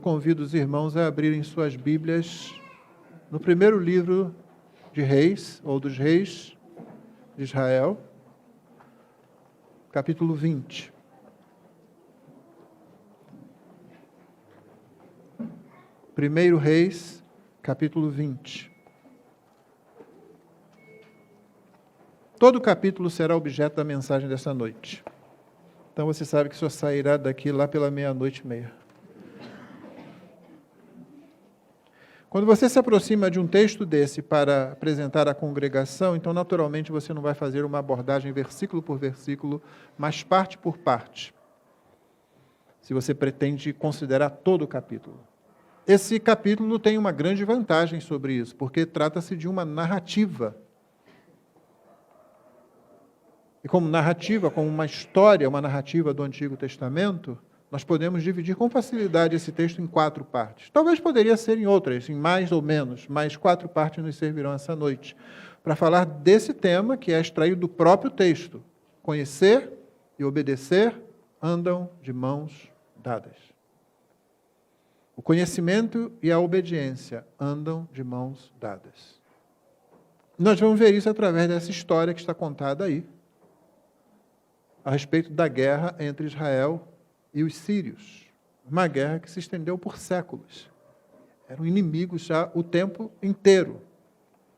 convido os irmãos a abrirem suas Bíblias no primeiro livro de Reis, ou dos Reis de Israel, capítulo 20. Primeiro Reis, capítulo 20. Todo o capítulo será objeto da mensagem dessa noite. Então você sabe que só sairá daqui lá pela 00:30. Quando você se aproxima de um texto desse para apresentar à congregação, então naturalmente você não vai fazer uma abordagem versículo por versículo, mas parte por parte, se você pretende considerar todo o capítulo. Esse capítulo tem uma grande vantagem sobre isso, porque trata-se de uma narrativa. E como narrativa, como uma história, uma narrativa do Antigo Testamento, nós podemos dividir com facilidade esse texto em 4 partes. Talvez poderia ser em outras, em mais ou menos, mas 4 partes nos servirão essa noite, para falar desse tema que é extraído do próprio texto. Conhecer e obedecer andam de mãos dadas. O conhecimento e a obediência andam de mãos dadas. Nós vamos ver isso através dessa história que está contada aí, a respeito da guerra entre Israel e os sírios. Uma guerra que se estendeu por séculos. Eram inimigos já o tempo inteiro.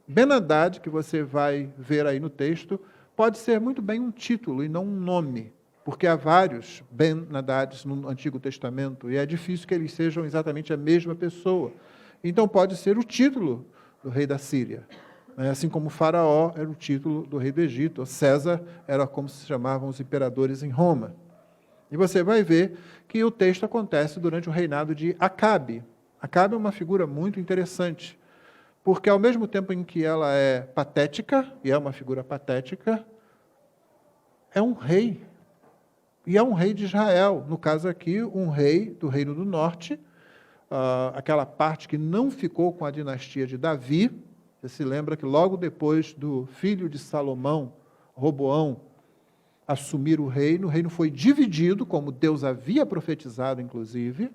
Ben-Hadad, que você vai ver aí no texto, pode ser muito bem um título e não um nome, porque há vários Ben-Hadads no Antigo Testamento e é difícil que eles sejam exatamente a mesma pessoa. Então pode ser o título do rei da Síria. Assim como Faraó era o título do rei do Egito, ou César era como se chamavam os imperadores em Roma. E você vai ver que o texto acontece durante o reinado de Acabe. Acabe é uma figura muito interessante, porque ao mesmo tempo em que ela é patética, e é uma figura patética, é um rei. E é um rei de Israel. No caso aqui, um rei do Reino do Norte, aquela parte que não ficou com a dinastia de Davi. Você se lembra que logo depois do filho de Salomão, Roboão, assumir o reino foi dividido, como Deus havia profetizado, inclusive,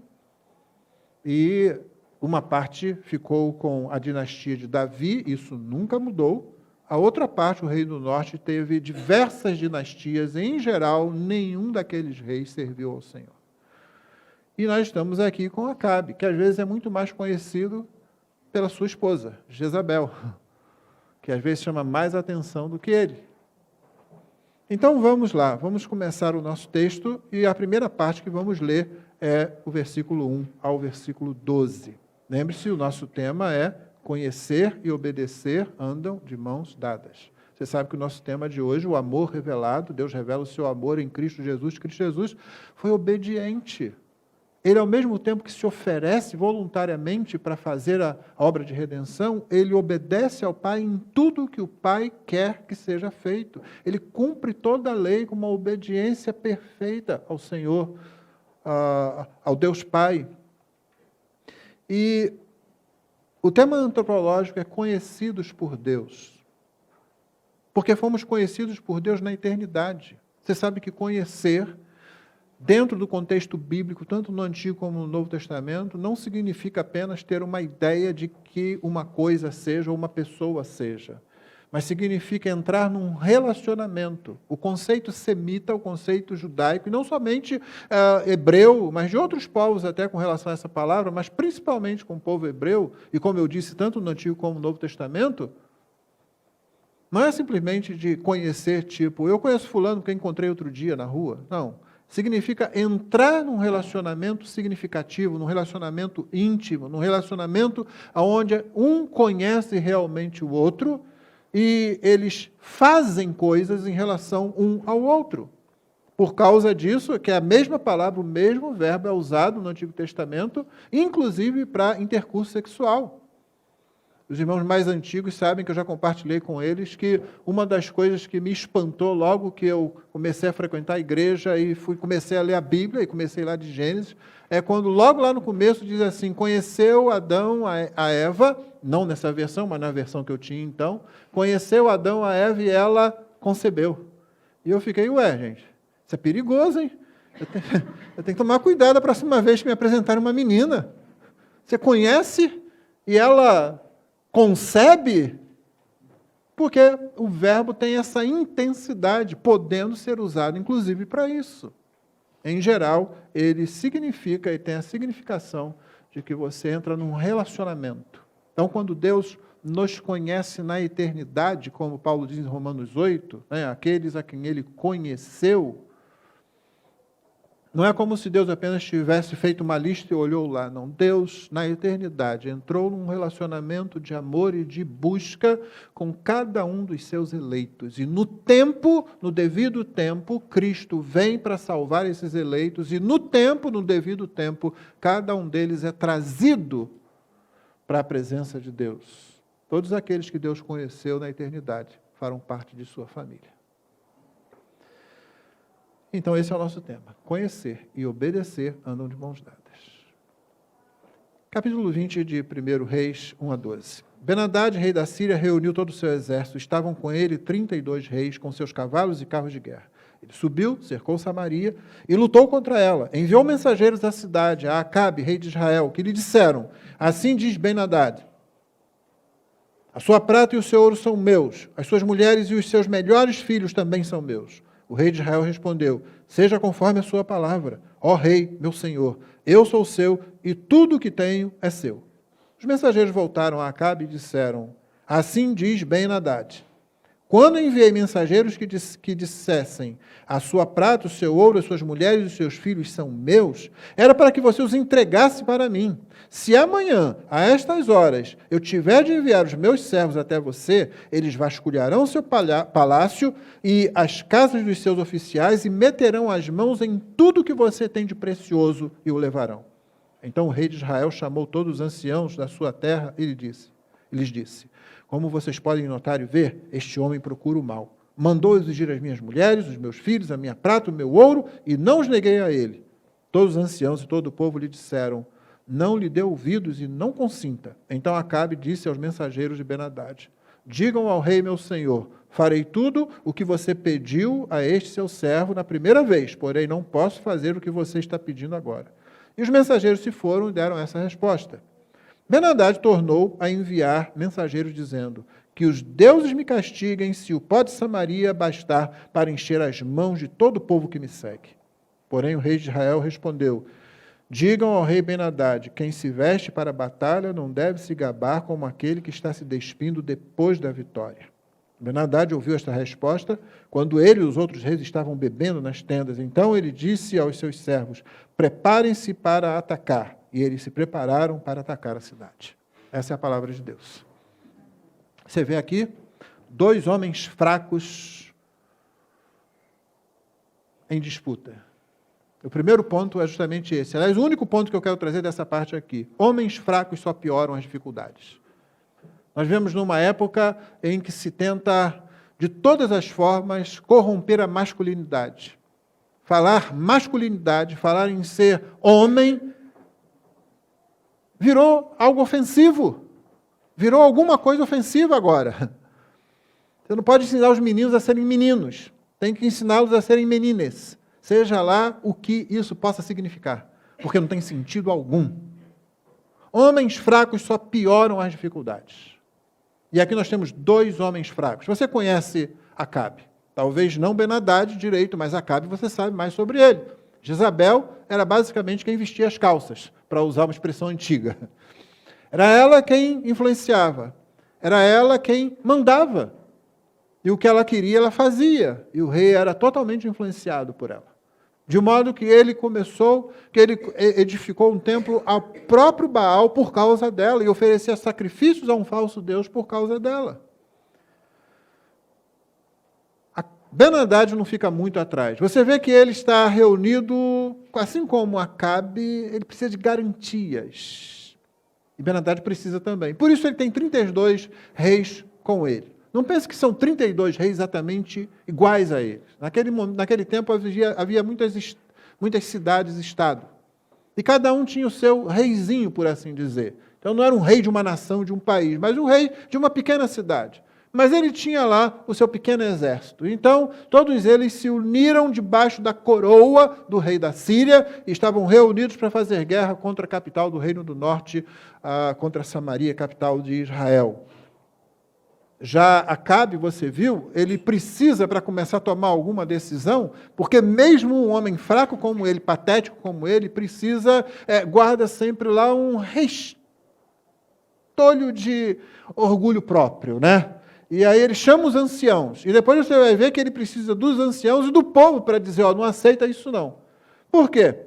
e uma parte ficou com a dinastia de Davi, isso nunca mudou. A outra parte, o Reino do Norte, teve diversas dinastias, e, em geral, nenhum daqueles reis serviu ao Senhor. E nós estamos aqui com Acabe, que às vezes é muito mais conhecido pela sua esposa, Jezabel, que às vezes chama mais atenção do que ele. Então vamos lá, vamos começar o nosso texto, e a primeira parte que vamos ler é o versículo 1 ao versículo 12. Lembre-se, o nosso tema é conhecer e obedecer andam de mãos dadas. Você sabe que o nosso tema de hoje, o amor revelado, Deus revela o seu amor em Cristo Jesus foi obediente. Ele, ao mesmo tempo que se oferece voluntariamente para fazer a obra de redenção, ele obedece ao Pai em tudo que o Pai quer que seja feito. Ele cumpre toda a lei com uma obediência perfeita ao Senhor, ao Deus Pai. E o tema antropológico é conhecidos por Deus, porque fomos conhecidos por Deus na eternidade. Você sabe que conhecer, dentro do contexto bíblico, tanto no Antigo como no Novo Testamento, não significa apenas ter uma ideia de que uma coisa seja ou uma pessoa seja, mas significa entrar num relacionamento. O conceito semita, o conceito judaico, e não somente hebreu, mas de outros povos até com relação a essa palavra, mas principalmente com o povo hebreu, e como eu disse, tanto no Antigo como no Novo Testamento, não é simplesmente de conhecer, tipo, eu conheço fulano porque encontrei outro dia na rua. Não. Significa entrar num relacionamento significativo, num relacionamento íntimo, num relacionamento onde um conhece realmente o outro e eles fazem coisas em relação um ao outro. Por causa disso, que é a mesma palavra, o mesmo verbo é usado no Antigo Testamento, inclusive para intercurso sexual. Os irmãos mais antigos sabem que eu já compartilhei com eles que uma das coisas que me espantou logo que eu comecei a frequentar a igreja e comecei a ler a Bíblia, e comecei lá de Gênesis, é quando logo lá no começo diz assim, conheceu Adão a Eva, não nessa versão, mas na versão que eu tinha então, conheceu Adão a Eva e ela concebeu. E eu fiquei, gente, isso é perigoso, hein? Eu tenho que tomar cuidado a próxima vez que me apresentarem uma menina. Você conhece e ela concebe, porque o verbo tem essa intensidade, podendo ser usado, inclusive, para isso. Em geral, ele significa e tem a significação de que você entra num relacionamento. Então, quando Deus nos conhece na eternidade, como Paulo diz em Romanos 8, aqueles a quem ele conheceu, não é como se Deus apenas tivesse feito uma lista e olhou lá, não. Deus, na eternidade, entrou num relacionamento de amor e de busca com cada um dos seus eleitos. E no devido tempo, Cristo vem para salvar esses eleitos, e no devido tempo, cada um deles é trazido para a presença de Deus. Todos aqueles que Deus conheceu na eternidade farão parte de sua família. Então esse é o nosso tema. Conhecer e obedecer andam de mãos dadas. Capítulo 20 de 1 Reis, 1 a 12. Ben-Hadad, rei da Síria, reuniu todo o seu exército. Estavam com ele 32 reis, com seus cavalos e carros de guerra. Ele subiu, cercou Samaria e lutou contra ela. Enviou mensageiros à cidade, a Acabe, rei de Israel, que lhe disseram: assim diz Ben-Hadad: a sua prata e o seu ouro são meus, as suas mulheres e os seus melhores filhos também são meus. O rei de Israel respondeu: seja conforme a sua palavra, ó rei, meu senhor, eu sou seu e tudo o que tenho é seu. Os mensageiros voltaram a Acabe e disseram: assim diz Ben-Hadad: quando enviei mensageiros que dissessem: a sua prata, o seu ouro, as suas mulheres e os seus filhos são meus, era para que você os entregasse para mim. Se amanhã, a estas horas, eu tiver de enviar os meus servos até você, eles vasculharão seu palácio e as casas dos seus oficiais e meterão as mãos em tudo que você tem de precioso e o levarão. Então o rei de Israel chamou todos os anciãos da sua terra e lhes disse: como vocês podem notar e ver, este homem procura o mal. Mandou exigir as minhas mulheres, os meus filhos, a minha prata, o meu ouro, e não os neguei a ele. Todos os anciãos e todo o povo lhe disseram: não lhe dê ouvidos e não consinta. Então Acabe disse aos mensageiros de Ben-Hadad: digam ao rei meu senhor: farei tudo o que você pediu a este seu servo na primeira vez, porém não posso fazer o que você está pedindo agora. E os mensageiros se foram e deram essa resposta. Ben-Hadad tornou a enviar mensageiros dizendo: que os deuses me castiguem se o pó de Samaria bastar para encher as mãos de todo o povo que me segue. Porém o rei de Israel respondeu: digam ao rei Ben-Hadad: quem se veste para a batalha não deve se gabar como aquele que está se despindo depois da vitória. Ben-Hadad ouviu esta resposta quando ele e os outros reis estavam bebendo nas tendas. Então ele disse aos seus servos: preparem-se para atacar. E eles se prepararam para atacar a cidade. Essa é a palavra de Deus. Você vê aqui 2 homens fracos em disputa. O primeiro ponto é justamente esse. Aliás, o único ponto que eu quero trazer dessa parte aqui. Homens fracos só pioram as dificuldades. Nós vemos numa época em que se tenta, de todas as formas, corromper a masculinidade. Falar masculinidade, falar em ser homem, virou algo ofensivo. Virou alguma coisa ofensiva agora. Você não pode ensinar os meninos a serem meninos. Tem que ensiná-los a serem menines. Seja lá o que isso possa significar. Porque não tem sentido algum. Homens fracos só pioram as dificuldades. E aqui nós temos 2 homens fracos. Você conhece Acabe. Talvez não Ben-Hadad direito, mas Acabe você sabe mais sobre ele. Jezabel era basicamente quem vestia as calças, para usar uma expressão antiga. Era ela quem influenciava. Era ela quem mandava. E o que ela queria, ela fazia. E o rei era totalmente influenciado por ela. De modo que ele edificou um templo ao próprio Baal por causa dela e oferecia sacrifícios a um falso Deus por causa dela. Ben-Hadad não fica muito atrás. Você vê que ele está reunido, assim como Acabe, ele precisa de garantias. E Ben-Hadad precisa também. Por isso ele tem 32 reis com ele. Não pense que são 32 reis exatamente iguais a eles. Naquele tempo havia muitas cidades-estado. E cada um tinha o seu reizinho, por assim dizer. Então não era um rei de uma nação, de um país, mas um rei de uma pequena cidade. mas ele tinha lá o seu pequeno exército. Então, todos eles se uniram debaixo da coroa do rei da Síria e estavam reunidos para fazer guerra contra a capital do Reino do Norte, contra Samaria, capital de Israel. Já Acabe, você viu, ele precisa, para começar a tomar alguma decisão, porque mesmo um homem fraco como ele, patético como ele, guarda sempre lá um restolho de orgulho próprio, né? E aí ele chama os anciãos, e depois você vai ver que ele precisa dos anciãos e do povo para dizer, não aceita isso não. Por quê?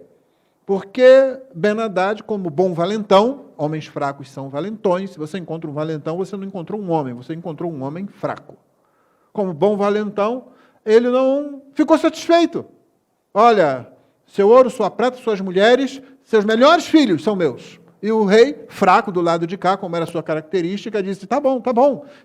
Porque Ben-Hadad, como bom valentão, homens fracos são valentões, se você encontra um valentão, você não encontrou um homem, você encontrou um homem fraco. Como bom valentão, ele não ficou satisfeito. Olha, seu ouro, sua prata, suas mulheres, seus melhores filhos são meus. E o rei, fraco do lado de cá, como era a sua característica, disse, tá bom,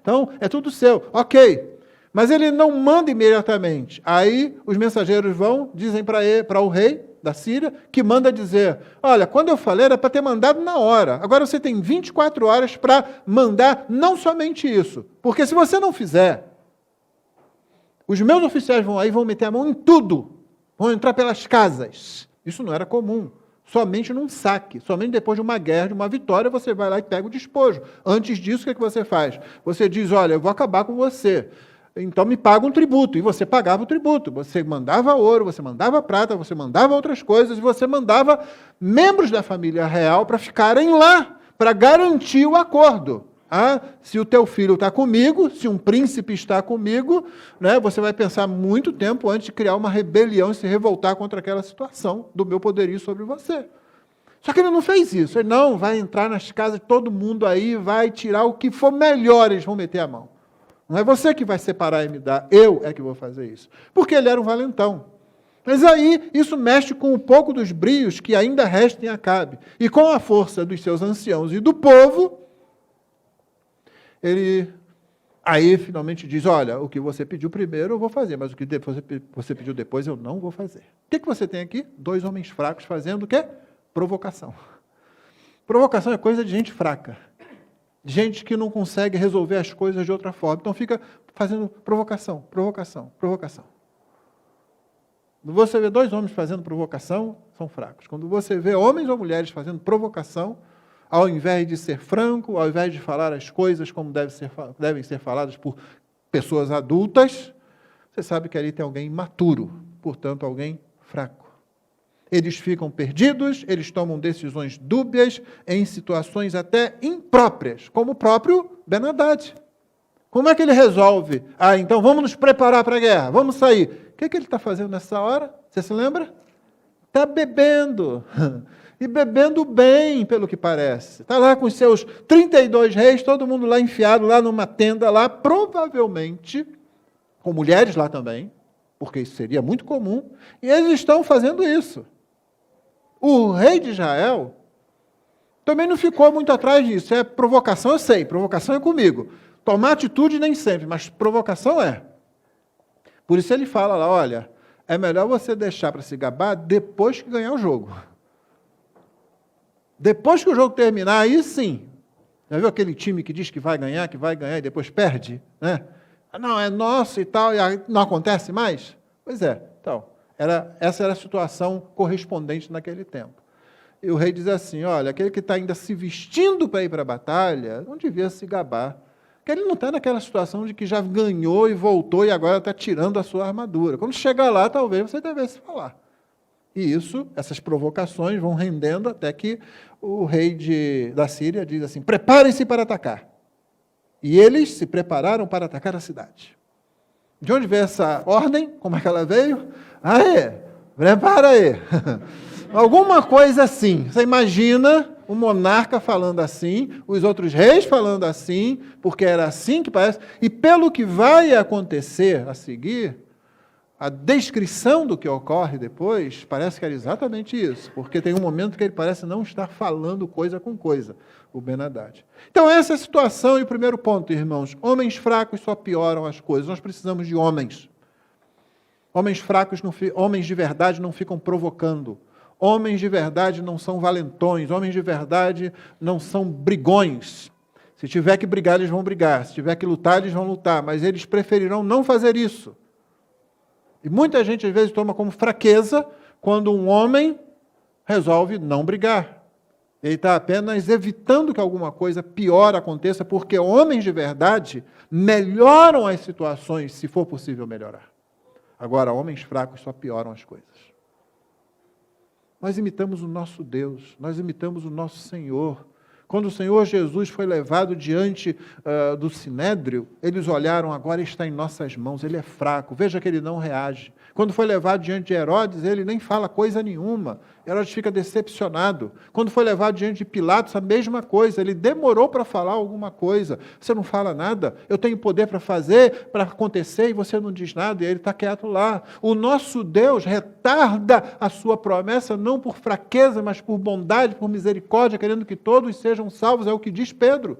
então é tudo seu, ok. Mas ele não manda imediatamente. Aí os mensageiros dizem para o rei da Síria, que manda dizer, olha, quando eu falei era para ter mandado na hora, agora você tem 24 horas para mandar não somente isso, porque se você não fizer, os meus oficiais vão meter a mão em tudo, vão entrar pelas casas. Isso não era comum. Somente num saque, somente depois de uma guerra, de uma vitória, você vai lá e pega o despojo. Antes disso, o que você faz? Você diz, olha, eu vou acabar com você, então me paga um tributo. E você pagava o tributo. Você mandava ouro, você mandava prata, você mandava outras coisas, e você mandava membros da família real para ficarem lá, para garantir o acordo. Se o teu filho está comigo, se um príncipe está comigo, né, você vai pensar muito tempo antes de criar uma rebelião e se revoltar contra aquela situação do meu poderio sobre você. Só que ele não fez isso. Ele não vai entrar nas casas de todo mundo aí, vai tirar o que for melhor, eles vão meter a mão. Não é você que vai separar e me dar, eu é que vou fazer isso. Porque ele era um valentão. Mas aí, isso mexe com um pouco dos brios que ainda restam em Acabe. E com a força dos seus anciãos e do povo, ele aí finalmente diz, olha, o que você pediu primeiro eu vou fazer, mas o que você pediu depois eu não vou fazer. O que você tem aqui? 2 homens fracos fazendo o quê? Provocação. Provocação é coisa de gente fraca. Gente que não consegue resolver as coisas de outra forma. Então fica fazendo provocação. Quando você vê 2 homens fazendo provocação, são fracos. Quando você vê homens ou mulheres fazendo provocação, ao invés de ser franco, ao invés de falar as coisas como devem ser faladas por pessoas adultas, você sabe que ali tem alguém imaturo, portanto, alguém fraco. Eles ficam perdidos, eles tomam decisões dúbias em situações até impróprias, como o próprio Ben-Hadad. Como é que ele resolve? Então vamos nos preparar para a guerra, vamos sair. O que ele está fazendo nessa hora? Você se lembra? Está bebendo. E bebendo bem, pelo que parece. Está lá com os seus 32 reis, todo mundo lá enfiado, lá numa tenda, lá, provavelmente, com mulheres lá também, porque isso seria muito comum, e eles estão fazendo isso. O rei de Israel também não ficou muito atrás disso. É provocação, eu sei, provocação é comigo. Tomar atitude nem sempre, mas provocação é. Por isso ele fala lá, olha, é melhor você deixar para se gabar depois que ganhar o jogo. Depois que o jogo terminar, aí sim. Já viu aquele time que diz que vai ganhar e depois perde? Né? Não, é nosso e tal, e não acontece mais? Pois é, então, essa era a situação correspondente naquele tempo. E o rei diz assim, olha, aquele que está ainda se vestindo para ir para a batalha, não devia se gabar. Porque ele não está naquela situação de que já ganhou e voltou e agora está tirando a sua armadura. Quando chegar lá, talvez você devesse falar. E essas provocações vão rendendo até que o rei da Síria diz assim, preparem-se para atacar. E eles se prepararam para atacar a cidade. De onde veio essa ordem? Como é que ela veio? Prepara aí. Alguma coisa assim. Você imagina o monarca falando assim, os outros reis falando assim, porque era assim que parece. E pelo que vai acontecer a seguir, a descrição do que ocorre depois parece que era exatamente isso, porque tem um momento que ele parece não estar falando coisa com coisa, o Ben-Hadad. Então essa é a situação e o primeiro ponto, irmãos. Homens fracos só pioram as coisas. Nós precisamos de homens. Homens fracos, homens de verdade não ficam provocando. Homens de verdade não são valentões. Homens de verdade não são brigões. Se tiver que brigar, eles vão brigar. Se tiver que lutar, eles vão lutar. Mas eles preferirão não fazer isso. E muita gente, às vezes, toma como fraqueza quando um homem resolve não brigar. Ele está apenas evitando que alguma coisa pior aconteça, porque homens de verdade melhoram as situações, se for possível melhorar. Agora, homens fracos só pioram as coisas. Nós imitamos o nosso Deus, nós imitamos o nosso Senhor. Quando o Senhor Jesus foi levado diante do Sinédrio, eles olharam, agora está em nossas mãos, ele é fraco, veja que ele não reage. Quando foi levado diante de Herodes, ele nem fala coisa nenhuma. Herodes fica decepcionado. Quando foi levado diante de Pilatos, a mesma coisa. Ele demorou para falar alguma coisa. Você não fala nada? Eu tenho poder para fazer, para acontecer, e você não diz nada, e ele está quieto lá. O nosso Deus retarda a sua promessa, não por fraqueza, mas por bondade, por misericórdia, querendo que todos sejam salvos, é o que diz Pedro.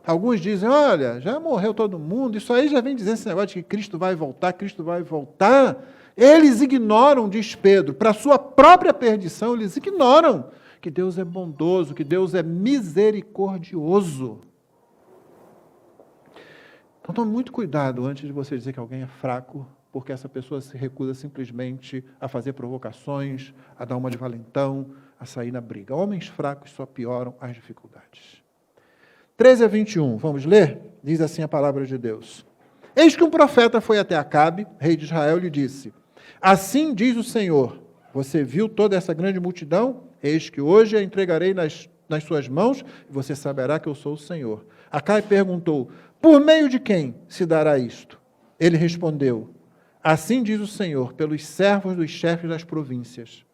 Alguns dizem, olha, já morreu todo mundo, isso aí já vem dizendo esse negócio de que Cristo vai voltar, Cristo vai voltar. Eles ignoram, diz Pedro, para a sua própria perdição, eles ignoram que Deus é bondoso, que Deus é misericordioso. Então tome muito cuidado antes de você dizer que alguém é fraco, porque essa pessoa se recusa simplesmente a fazer provocações, a dar uma de valentão, a sair na briga. Homens fracos só pioram as dificuldades. 13 a 21, vamos ler? Diz assim a palavra de Deus. Eis que um profeta foi até Acabe, rei de Israel, e lhe disse, assim diz o Senhor, você viu toda essa grande multidão? Eis que hoje a entregarei nas suas mãos, e você saberá que eu sou o Senhor. Acabe perguntou, por meio de quem se dará isto? Ele respondeu, assim diz o Senhor, pelos servos dos chefes das províncias.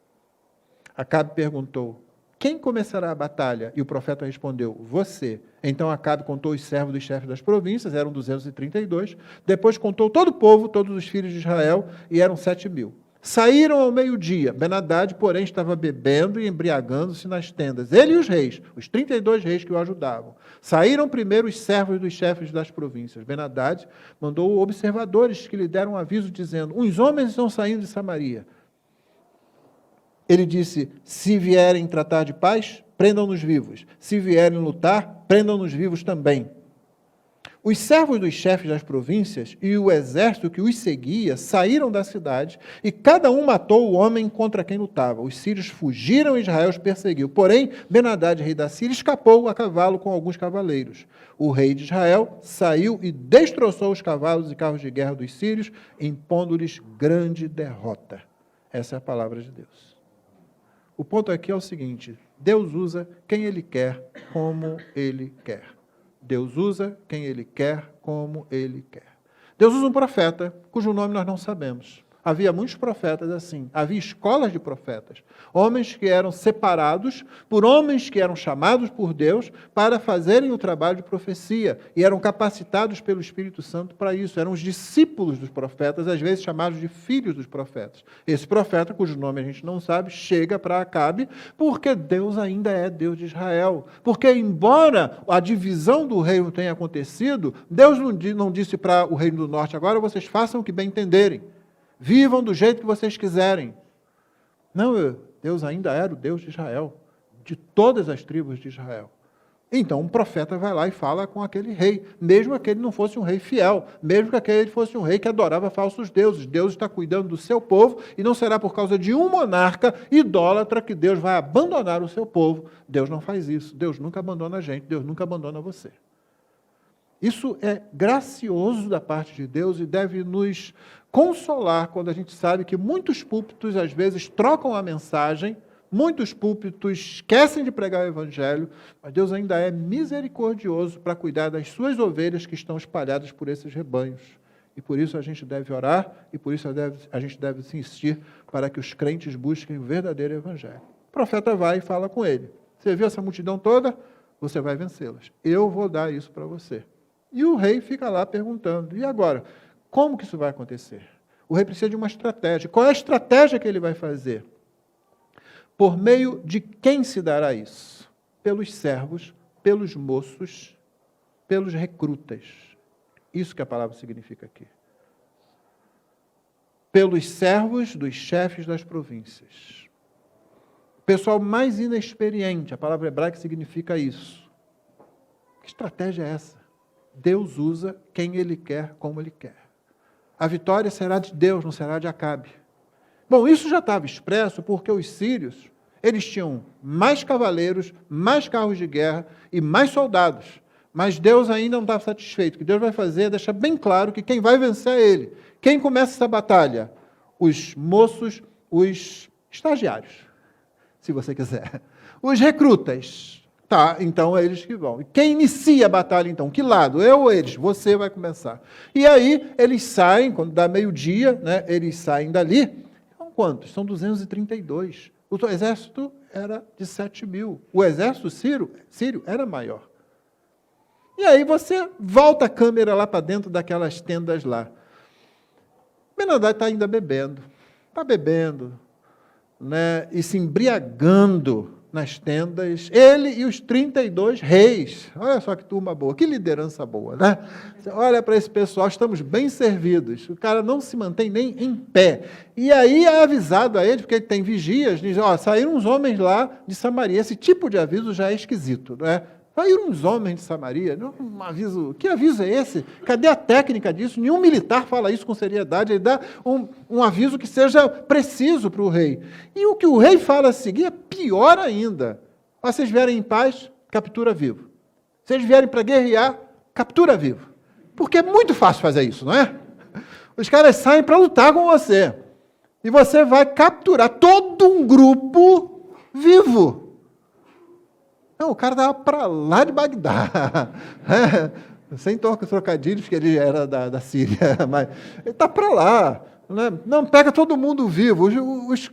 Acabe perguntou, quem começará a batalha? E o profeta respondeu, você. Então Acabe contou os servos dos chefes das províncias, eram 232. Depois contou todo o povo, todos os filhos de Israel, e eram 7.000. Saíram ao meio-dia. Ben-Hadad, porém, estava bebendo e embriagando-se nas tendas. Ele e os reis, os 32 reis que o ajudavam. Saíram primeiro os servos dos chefes das províncias. Ben-Hadad mandou observadores que lhe deram aviso, dizendo, uns homens estão saindo de Samaria. Ele disse, se vierem tratar de paz, prendam-nos vivos. Se vierem lutar, prendam-nos vivos também. Os servos dos chefes das províncias e o exército que os seguia saíram da cidade e cada um matou o homem contra quem lutava. Os sírios fugiram e Israel os perseguiu. Porém, Ben-Hadad, rei da Síria, escapou a cavalo com alguns cavaleiros. O rei de Israel saiu e destroçou os cavalos e carros de guerra dos sírios, impondo-lhes grande derrota. Essa é a palavra de Deus. O ponto aqui é o seguinte, Deus usa quem Ele quer, como Ele quer. Deus usa quem Ele quer, como Ele quer. Deus usa um profeta, cujo nome nós não sabemos. Havia muitos profetas assim, havia escolas de profetas, homens que eram separados por homens que eram chamados por Deus para fazerem o trabalho de profecia e eram capacitados pelo Espírito Santo para isso. Eram os discípulos dos profetas, às vezes chamados de filhos dos profetas. Esse profeta, cujo nome a gente não sabe, chega para Acabe porque Deus ainda é Deus de Israel. Porque embora a divisão do reino tenha acontecido, Deus não disse para o reino do norte, agora vocês façam o que bem entenderem. Vivam do jeito que vocês quiserem. Não, Deus ainda era o Deus de Israel, de todas as tribos de Israel. Então um profeta vai lá e fala com aquele rei, mesmo que aquele não fosse um rei fiel, mesmo que aquele fosse um rei que adorava falsos deuses. Deus está cuidando do seu povo e não será por causa de um monarca idólatra que Deus vai abandonar o seu povo. Deus não faz isso. Deus nunca abandona a gente, Deus nunca abandona você. Isso é gracioso da parte de Deus e deve nos consolar quando a gente sabe que muitos púlpitos, às vezes, trocam a mensagem, muitos púlpitos esquecem de pregar o Evangelho, mas Deus ainda é misericordioso para cuidar das suas ovelhas que estão espalhadas por esses rebanhos. E por isso a gente deve orar e por isso a gente deve insistir para que os crentes busquem o verdadeiro Evangelho. O profeta vai e fala com ele. Você viu essa multidão toda? Você vai vencê-las. Eu vou dar isso para você. E o rei fica lá perguntando, e agora? Como que isso vai acontecer? O rei precisa de uma estratégia. Qual é a estratégia que ele vai fazer? Por meio de quem se dará isso? Pelos servos, pelos moços, pelos recrutas. Isso que a palavra significa aqui. Pelos servos dos chefes das províncias. O pessoal mais inexperiente, a palavra hebraica significa isso. Que estratégia é essa? Deus usa quem Ele quer, como Ele quer. A vitória será de Deus, não será de Acabe. Bom, isso já estava expresso porque os sírios, eles tinham mais cavaleiros, mais carros de guerra e mais soldados. Mas Deus ainda não estava satisfeito. O que Deus vai fazer é deixar bem claro que quem vai vencer é Ele. Quem começa essa batalha? Os moços, os estagiários, se você quiser. Os recrutas. Tá, então é eles que vão. E quem inicia a batalha, então? Que lado? Eu ou eles? Você vai começar. E aí, eles saem, quando dá meio-dia, né, eles saem dali. São quantos? São 232. O exército era de 7.000. O exército sírio era maior. E aí você volta a câmera lá para dentro daquelas tendas lá. Ben-Hadad está ainda bebendo. Está bebendo, né, e se embriagando nas tendas, ele e os 32 reis. Olha só que turma boa, que liderança boa, né? Você olha para esse pessoal, estamos bem servidos. O cara não se mantém nem em pé. E aí é avisado a ele, porque ele tem vigias, diz, ó, saíram uns homens lá de Samaria. Esse tipo de aviso já é esquisito, não é? Saíram uns homens de Samaria, um aviso, que aviso é esse? Cadê a técnica disso? Nenhum militar fala isso com seriedade, ele dá um aviso que seja preciso para o rei. E o que o rei fala a seguir é pior ainda. Vocês vierem em paz, captura vivo. Vocês vierem para guerrear, captura vivo. Porque é muito fácil fazer isso, não é? Os caras saem para lutar com você. E você vai capturar todo um grupo vivo. Não, o cara estava para lá de Bagdá. Sem trocadilhos, porque ele era da Síria, mas ele está para lá. Né? Não, pega todo mundo vivo. Os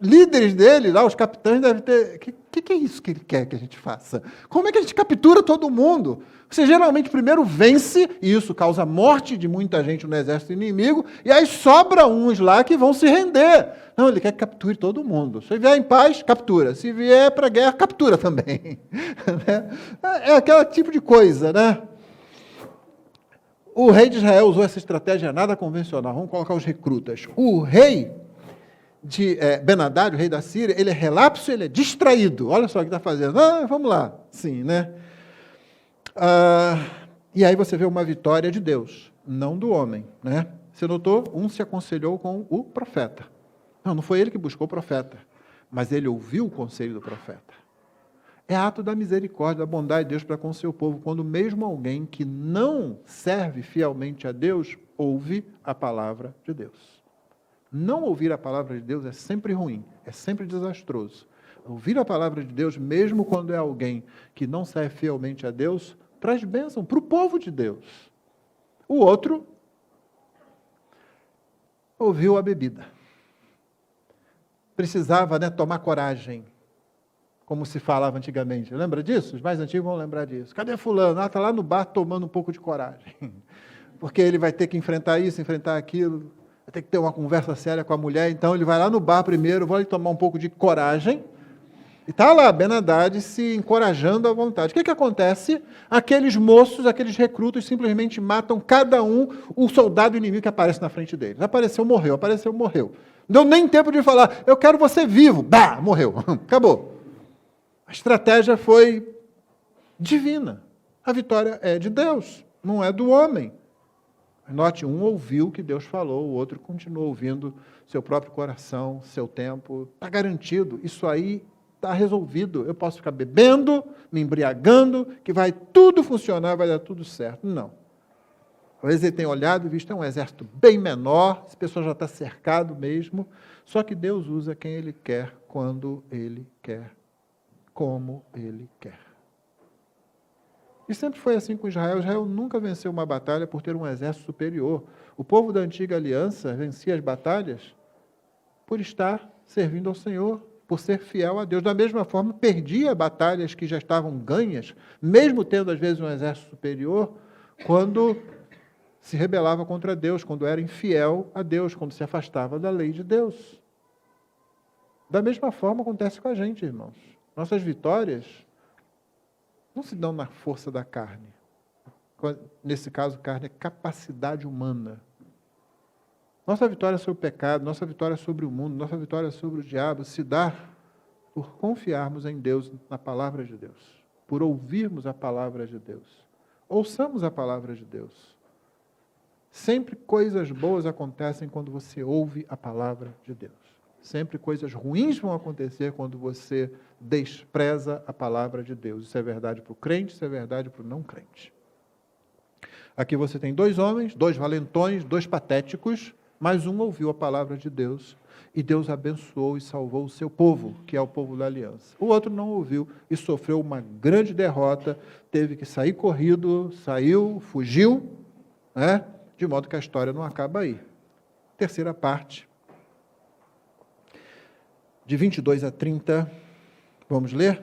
líderes dele, lá, os capitães, devem ter... O que é isso que ele quer que a gente faça? Como é que a gente captura todo mundo? Você geralmente primeiro vence, e isso causa a morte de muita gente no exército inimigo, e aí sobra uns lá que vão se render. Não, ele quer que capture todo mundo. Se vier em paz, captura. Se vier para a guerra, captura também. É aquele tipo de coisa, né? O rei de Israel usou essa estratégia nada convencional. Vamos colocar os recrutas. O rei de Ben-Hadad, o rei da Síria, ele é relapso, ele é distraído. Olha só o que está fazendo. Vamos lá. Sim, né? E aí você vê uma vitória de Deus, não do homem, né? Você notou? Um se aconselhou com o profeta. Não foi ele que buscou o profeta, mas ele ouviu o conselho do profeta. É ato da misericórdia, da bondade de Deus para com o seu povo, quando mesmo alguém que não serve fielmente a Deus, ouve a palavra de Deus. Não ouvir a palavra de Deus é sempre ruim, é sempre desastroso. Ouvir a palavra de Deus, mesmo quando é alguém que não serve fielmente a Deus, traz bênção para o povo de Deus. O outro ouviu a bebida. Precisava, né, tomar coragem, como se falava antigamente. Lembra disso? Os mais antigos vão lembrar disso. Cadê fulano? Está lá no bar tomando um pouco de coragem. Porque ele vai ter que enfrentar isso, enfrentar aquilo, vai ter que ter uma conversa séria com a mulher, então ele vai lá no bar primeiro, vai tomar um pouco de coragem, e está lá Ben-Hadad se encorajando à vontade. O que acontece? Aqueles moços, aqueles recrutas simplesmente matam cada um o soldado inimigo que aparece na frente deles. Apareceu, morreu, apareceu, morreu. Não deu nem tempo de falar, eu quero você vivo. Bah, morreu. Acabou. A estratégia foi divina. A vitória é de Deus, não é do homem. Note, um ouviu o que Deus falou, o outro continuou ouvindo seu próprio coração, seu tempo. Está garantido. Isso aí está resolvido. Eu posso ficar bebendo, me embriagando, que vai tudo funcionar, vai dar tudo certo. Não. Às vezes ele tem olhado e visto, é um exército bem menor, essa pessoa já está cercado mesmo, só que Deus usa quem Ele quer, quando Ele quer, como Ele quer. E sempre foi assim com Israel. Israel nunca venceu uma batalha por ter um exército superior. O povo da antiga aliança vencia as batalhas por estar servindo ao Senhor, por ser fiel a Deus. Da mesma forma, perdia batalhas que já estavam ganhas, mesmo tendo às vezes um exército superior, quando se rebelava contra Deus, quando era infiel a Deus, quando se afastava da lei de Deus. Da mesma forma acontece com a gente, irmãos. Nossas vitórias não se dão na força da carne. Nesse caso, carne é capacidade humana. Nossa vitória sobre o pecado, nossa vitória sobre o mundo, nossa vitória sobre o diabo se dá por confiarmos em Deus, na palavra de Deus. por ouvirmos a palavra de Deus. Ouçamos a palavra de Deus. Sempre coisas boas acontecem quando você ouve a palavra de Deus. Sempre coisas ruins vão acontecer quando você despreza a palavra de Deus. Isso é verdade para o crente, isso é verdade para o não crente. Aqui você tem 2 homens, 2 valentões, 2 patéticos, mas um ouviu a palavra de Deus e Deus abençoou e salvou o seu povo, que é o povo da aliança. O outro não ouviu e sofreu uma grande derrota, teve que sair corrido, saiu, fugiu, né? De modo que a história não acaba aí. Terceira parte, de 22 a 30, vamos ler?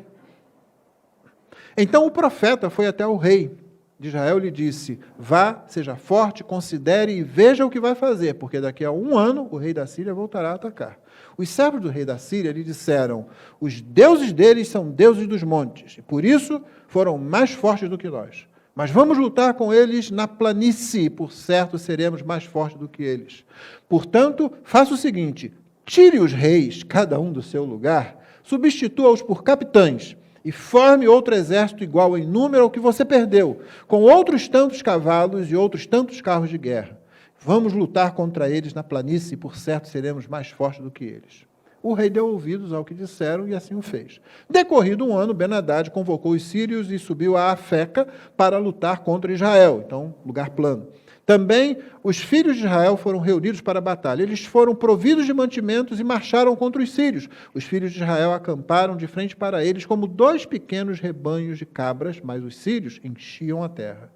Então o profeta foi até o rei de Israel e lhe disse: vá, seja forte, considere e veja o que vai fazer, porque daqui a 1 ano o rei da Síria voltará a atacar. Os servos do rei da Síria lhe disseram: os deuses deles são deuses dos montes, e por isso foram mais fortes do que nós. Mas vamos lutar com eles na planície, por certo seremos mais fortes do que eles. Portanto, faça o seguinte: tire os reis, cada um do seu lugar, substitua-os por capitães, e forme outro exército igual em número ao que você perdeu, com outros tantos cavalos e outros tantos carros de guerra. Vamos lutar contra eles na planície, e por certo seremos mais fortes do que eles. O rei deu ouvidos ao que disseram e assim o fez. Decorrido 1 ano, Ben-Hadad convocou os sírios e subiu a Afeca para lutar contra Israel. Então, lugar plano. Também os filhos de Israel foram reunidos para a batalha. Eles foram providos de mantimentos e marcharam contra os sírios. Os filhos de Israel acamparam de frente para eles como 2 pequenos rebanhos de cabras, mas os sírios enchiam a terra.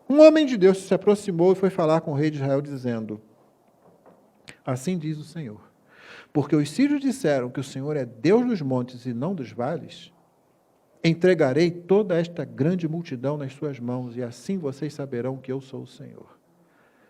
Um homem de Deus se aproximou e foi falar com o rei de Israel, dizendo: assim diz o Senhor, porque os sírios disseram que o Senhor é Deus dos montes e não dos vales, entregarei toda esta grande multidão nas suas mãos, e assim vocês saberão que eu sou o Senhor.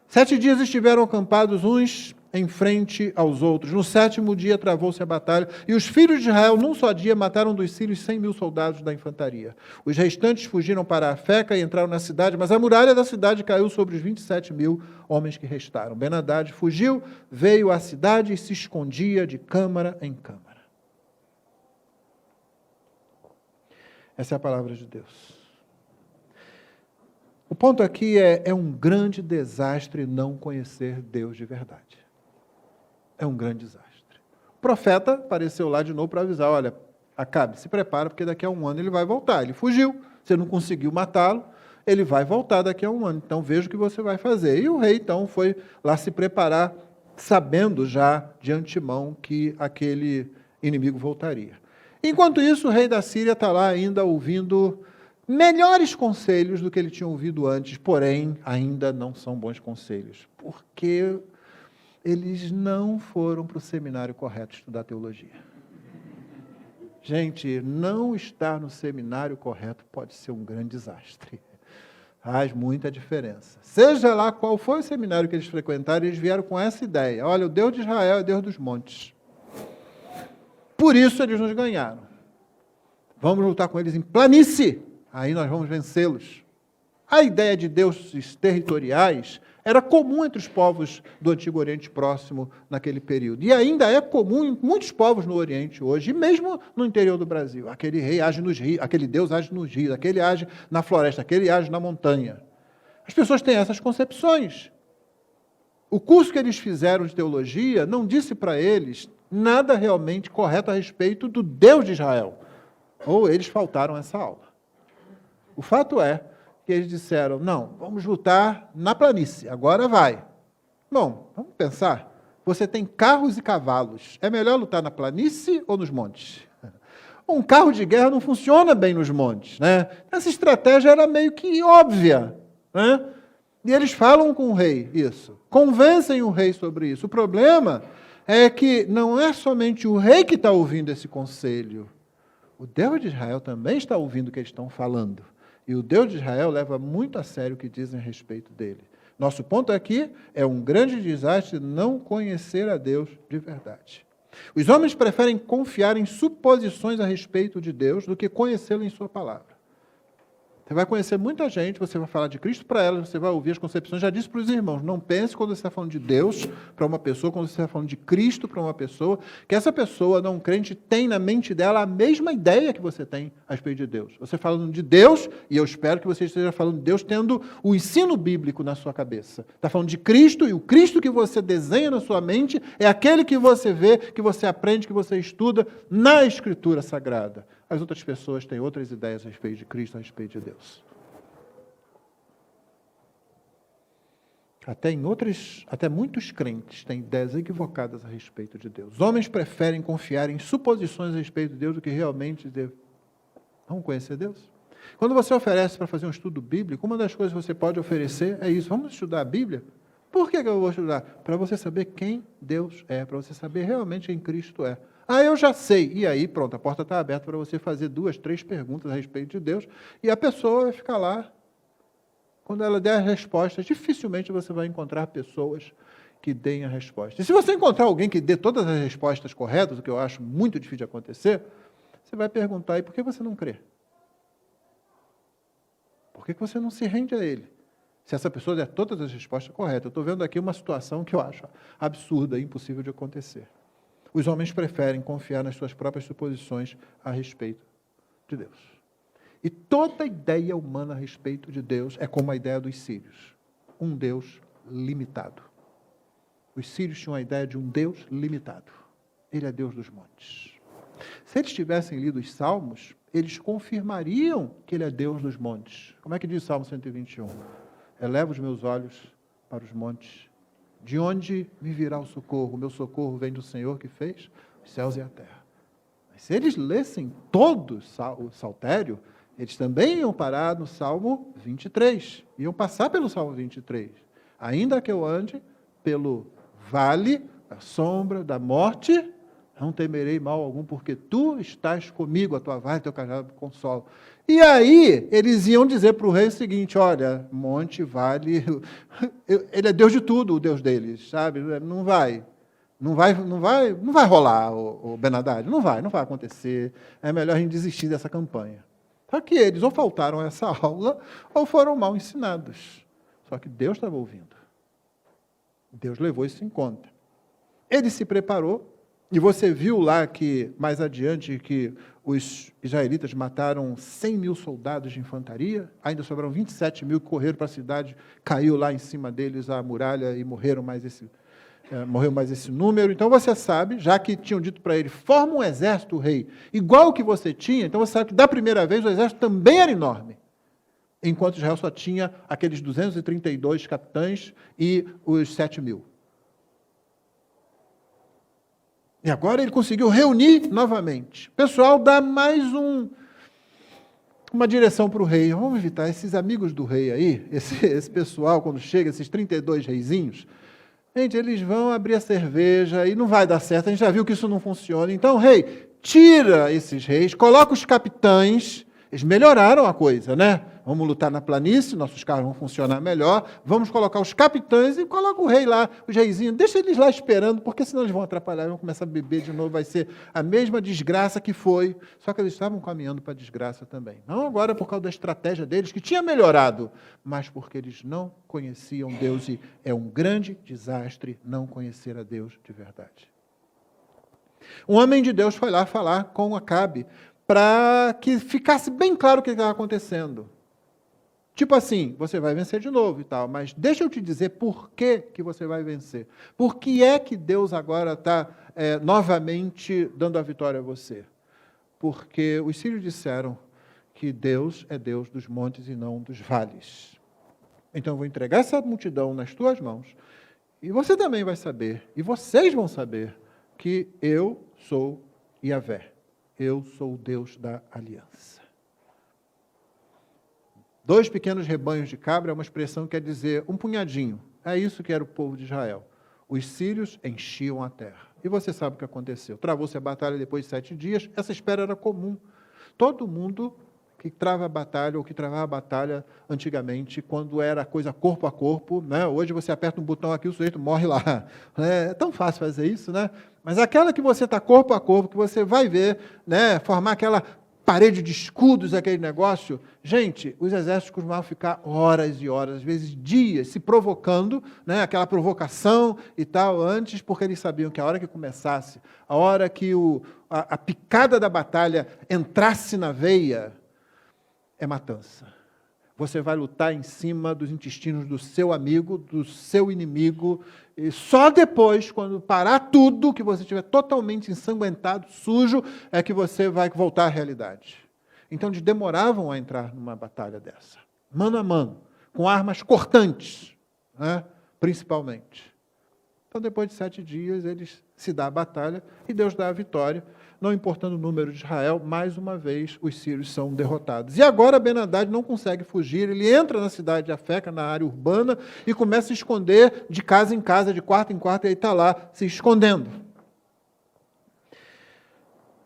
7 dias estiveram acampados uns em frente aos outros. No 7º dia travou-se a batalha, e os filhos de Israel, num só dia, mataram dos sírios 100.000 soldados da infantaria. Os restantes fugiram para a Feca e entraram na cidade, mas a muralha da cidade caiu sobre os 27.000 homens que restaram. Ben-Hadad fugiu, veio à cidade e se escondia de câmara em câmara. Essa é a palavra de Deus. O ponto aqui é um grande desastre não conhecer Deus de verdade. É um grande desastre. O profeta apareceu lá de novo para avisar: olha, Acabe, se prepara, porque daqui a 1 ano ele vai voltar. Ele fugiu, você não conseguiu matá-lo, ele vai voltar daqui a 1 ano. Então veja o que você vai fazer. E o rei então foi lá se preparar, sabendo já de antemão que aquele inimigo voltaria. Enquanto isso, o rei da Síria está lá ainda ouvindo melhores conselhos do que ele tinha ouvido antes, porém, ainda não são bons conselhos, porque eles não foram para o seminário correto estudar teologia. Gente, não estar no seminário correto pode ser um grande desastre. Faz muita diferença. Seja lá qual foi o seminário que eles frequentaram, eles vieram com essa ideia: olha, o Deus de Israel é Deus dos montes. Por isso eles nos ganharam. Vamos lutar com eles em planície. Aí nós vamos vencê-los. A ideia de deuses territoriais era comum entre os povos do Antigo Oriente Próximo naquele período. E ainda é comum em muitos povos no Oriente hoje, e mesmo no interior do Brasil. Aquele rei age nos rios, aquele Deus age nos rios, aquele age na floresta, aquele age na montanha. As pessoas têm essas concepções. O curso que eles fizeram de teologia não disse para eles nada realmente correto a respeito do Deus de Israel. Ou eles faltaram essa aula. O fato é que eles disseram: não, vamos lutar na planície, agora vai. Bom, vamos pensar. Você tem carros e cavalos. É melhor lutar na planície ou nos montes? Um carro de guerra não funciona bem nos montes, né? Essa estratégia era meio que óbvia, né? E eles falam com o rei isso, convencem o rei sobre isso. O problema é que não é somente o rei que está ouvindo esse conselho. O Deus de Israel também está ouvindo o que eles estão falando. E o Deus de Israel leva muito a sério o que dizem a respeito dele. Nosso ponto aqui é um grande desastre não conhecer a Deus de verdade. Os homens preferem confiar em suposições a respeito de Deus do que conhecê-lo em sua palavra. Você vai conhecer muita gente, você vai falar de Cristo para ela, você vai ouvir as concepções. Já disse para os irmãos, não pense quando você está falando de Deus para uma pessoa, quando você está falando de Cristo para uma pessoa, que essa pessoa não crente tem na mente dela a mesma ideia que você tem a respeito de Deus. Você falando de Deus, e eu espero que você esteja falando de Deus tendo o ensino bíblico na sua cabeça. Está falando de Cristo, e o Cristo que você desenha na sua mente é aquele que você vê, que você aprende, que você estuda na Escritura Sagrada. As outras pessoas têm outras ideias a respeito de Cristo, a respeito de Deus. Até muitos crentes têm ideias equivocadas a respeito de Deus. Os homens preferem confiar em suposições a respeito de Deus do que realmente vamos conhecer Deus? Quando você oferece para fazer um estudo bíblico, uma das coisas que você pode oferecer é isso. Vamos estudar a Bíblia? Por que eu vou estudar? Para você saber quem Deus é, para você saber realmente quem Cristo é. Eu já sei. E aí, pronto, a porta está aberta para você fazer 2, 3 perguntas a respeito de Deus, e a pessoa vai ficar lá. Quando ela der as respostas, dificilmente você vai encontrar pessoas que deem a resposta. E se você encontrar alguém que dê todas as respostas corretas, o que eu acho muito difícil de acontecer, você vai perguntar, e por que você não crê? Por que você não se rende a ele? Se essa pessoa der todas as respostas corretas. Eu estou vendo aqui uma situação que eu acho absurda, impossível de acontecer. Os homens preferem confiar nas suas próprias suposições a respeito de Deus. E toda ideia humana a respeito de Deus é como a ideia dos sírios. Um Deus limitado. Os sírios tinham a ideia de um Deus limitado. Ele é Deus dos montes. Se eles tivessem lido os Salmos, eles confirmariam que ele é Deus dos montes. Como é que diz o Salmo 121? Eleva os meus olhos para os montes. De onde me virá o socorro? O meu socorro vem do Senhor que fez os céus e a terra. Mas se eles lessem todo o saltério, eles também iam parar no Salmo 23. Iam passar pelo Salmo 23. Ainda que eu ande pelo vale da sombra da morte, não temerei mal algum, porque tu estás comigo, a tua vara e teu cajado me consolam. E aí, eles iam dizer para o rei o seguinte, olha, monte, vale, ele é Deus de tudo, o Deus deles, sabe? Não vai rolar, o Ben-Hadad, não vai acontecer, é melhor a gente desistir dessa campanha. Só que eles ou faltaram a essa aula, ou foram mal ensinados. Só que Deus estava ouvindo. Deus levou isso em conta. Ele se preparou, e você viu lá que, mais adiante, que os israelitas mataram 100 mil soldados de infantaria, ainda sobraram 27 mil que correram para a cidade, caiu lá em cima deles a muralha e morreu mais esse número. Então você sabe, já que tinham dito para ele, forma um exército, rei, igual o que você tinha, então você sabe que da primeira vez o exército também era enorme, enquanto Israel só tinha aqueles 232 capitães e os 7 mil. E agora ele conseguiu reunir novamente. Pessoal, dá mais uma direção para o rei. Vamos evitar esses amigos do rei aí, esse pessoal, quando chega, esses 32 reizinhos, gente, eles vão abrir a cerveja e não vai dar certo, a gente já viu que isso não funciona. Então, rei, tira esses reis, coloca os capitães, eles melhoraram a coisa, né? Vamos lutar na planície, nossos carros vão funcionar melhor, vamos colocar os capitães e coloca o rei lá, os reizinhos, deixa eles lá esperando, porque senão eles vão atrapalhar, vão começar a beber de novo, vai ser a mesma desgraça que foi, só que eles estavam caminhando para a desgraça também. Não agora por causa da estratégia deles, que tinha melhorado, mas porque eles não conheciam Deus, e é um grande desastre não conhecer a Deus de verdade. Um homem de Deus foi lá falar com Acabe, para que ficasse bem claro o que estava acontecendo. Tipo assim, você vai vencer de novo e tal, mas deixa eu te dizer por que você vai vencer. Por que é que Deus agora está novamente dando a vitória a você? Porque os sírios disseram que Deus é Deus dos montes e não dos vales. Então eu vou entregar essa multidão nas tuas mãos, e você também vai saber, e vocês vão saber, que eu sou Yahvé. Eu sou o Deus da aliança. 2 pequenos rebanhos de cabra é uma expressão que quer dizer um punhadinho. É isso que era o povo de Israel. Os sírios enchiam a terra. E você sabe o que aconteceu. Travou-se a batalha depois de 7 dias. Essa espera era comum. Todo mundo que trava a batalha, ou que travava a batalha antigamente, quando era coisa corpo a corpo, né? Hoje você aperta um botão aqui, o sujeito morre lá. É tão fácil fazer isso, né? Mas aquela que você está corpo a corpo, que você vai ver, né? Formar aquela parede de escudos, aquele negócio. Gente, os exércitos costumavam ficar horas e horas, às vezes dias, se provocando, né, aquela provocação e tal, antes, porque eles sabiam que a hora que começasse, a hora que a picada da batalha entrasse na veia, é matança. Você vai lutar em cima dos intestinos do seu amigo, do seu inimigo, e só depois, quando parar tudo, que você estiver totalmente ensanguentado, sujo, é que você vai voltar à realidade. Então, eles demoravam a entrar numa batalha dessa, mano a mano, com armas cortantes, né, principalmente. Então, depois de 7 dias, eles se dão a batalha e Deus dá a vitória. Não importando o número de Israel, mais uma vez os sírios são derrotados. E agora Ben-Hadad não consegue fugir, ele entra na cidade de Afeca, na área urbana, e começa a se esconder de casa em casa, de quarto em quarto, e aí está lá se escondendo.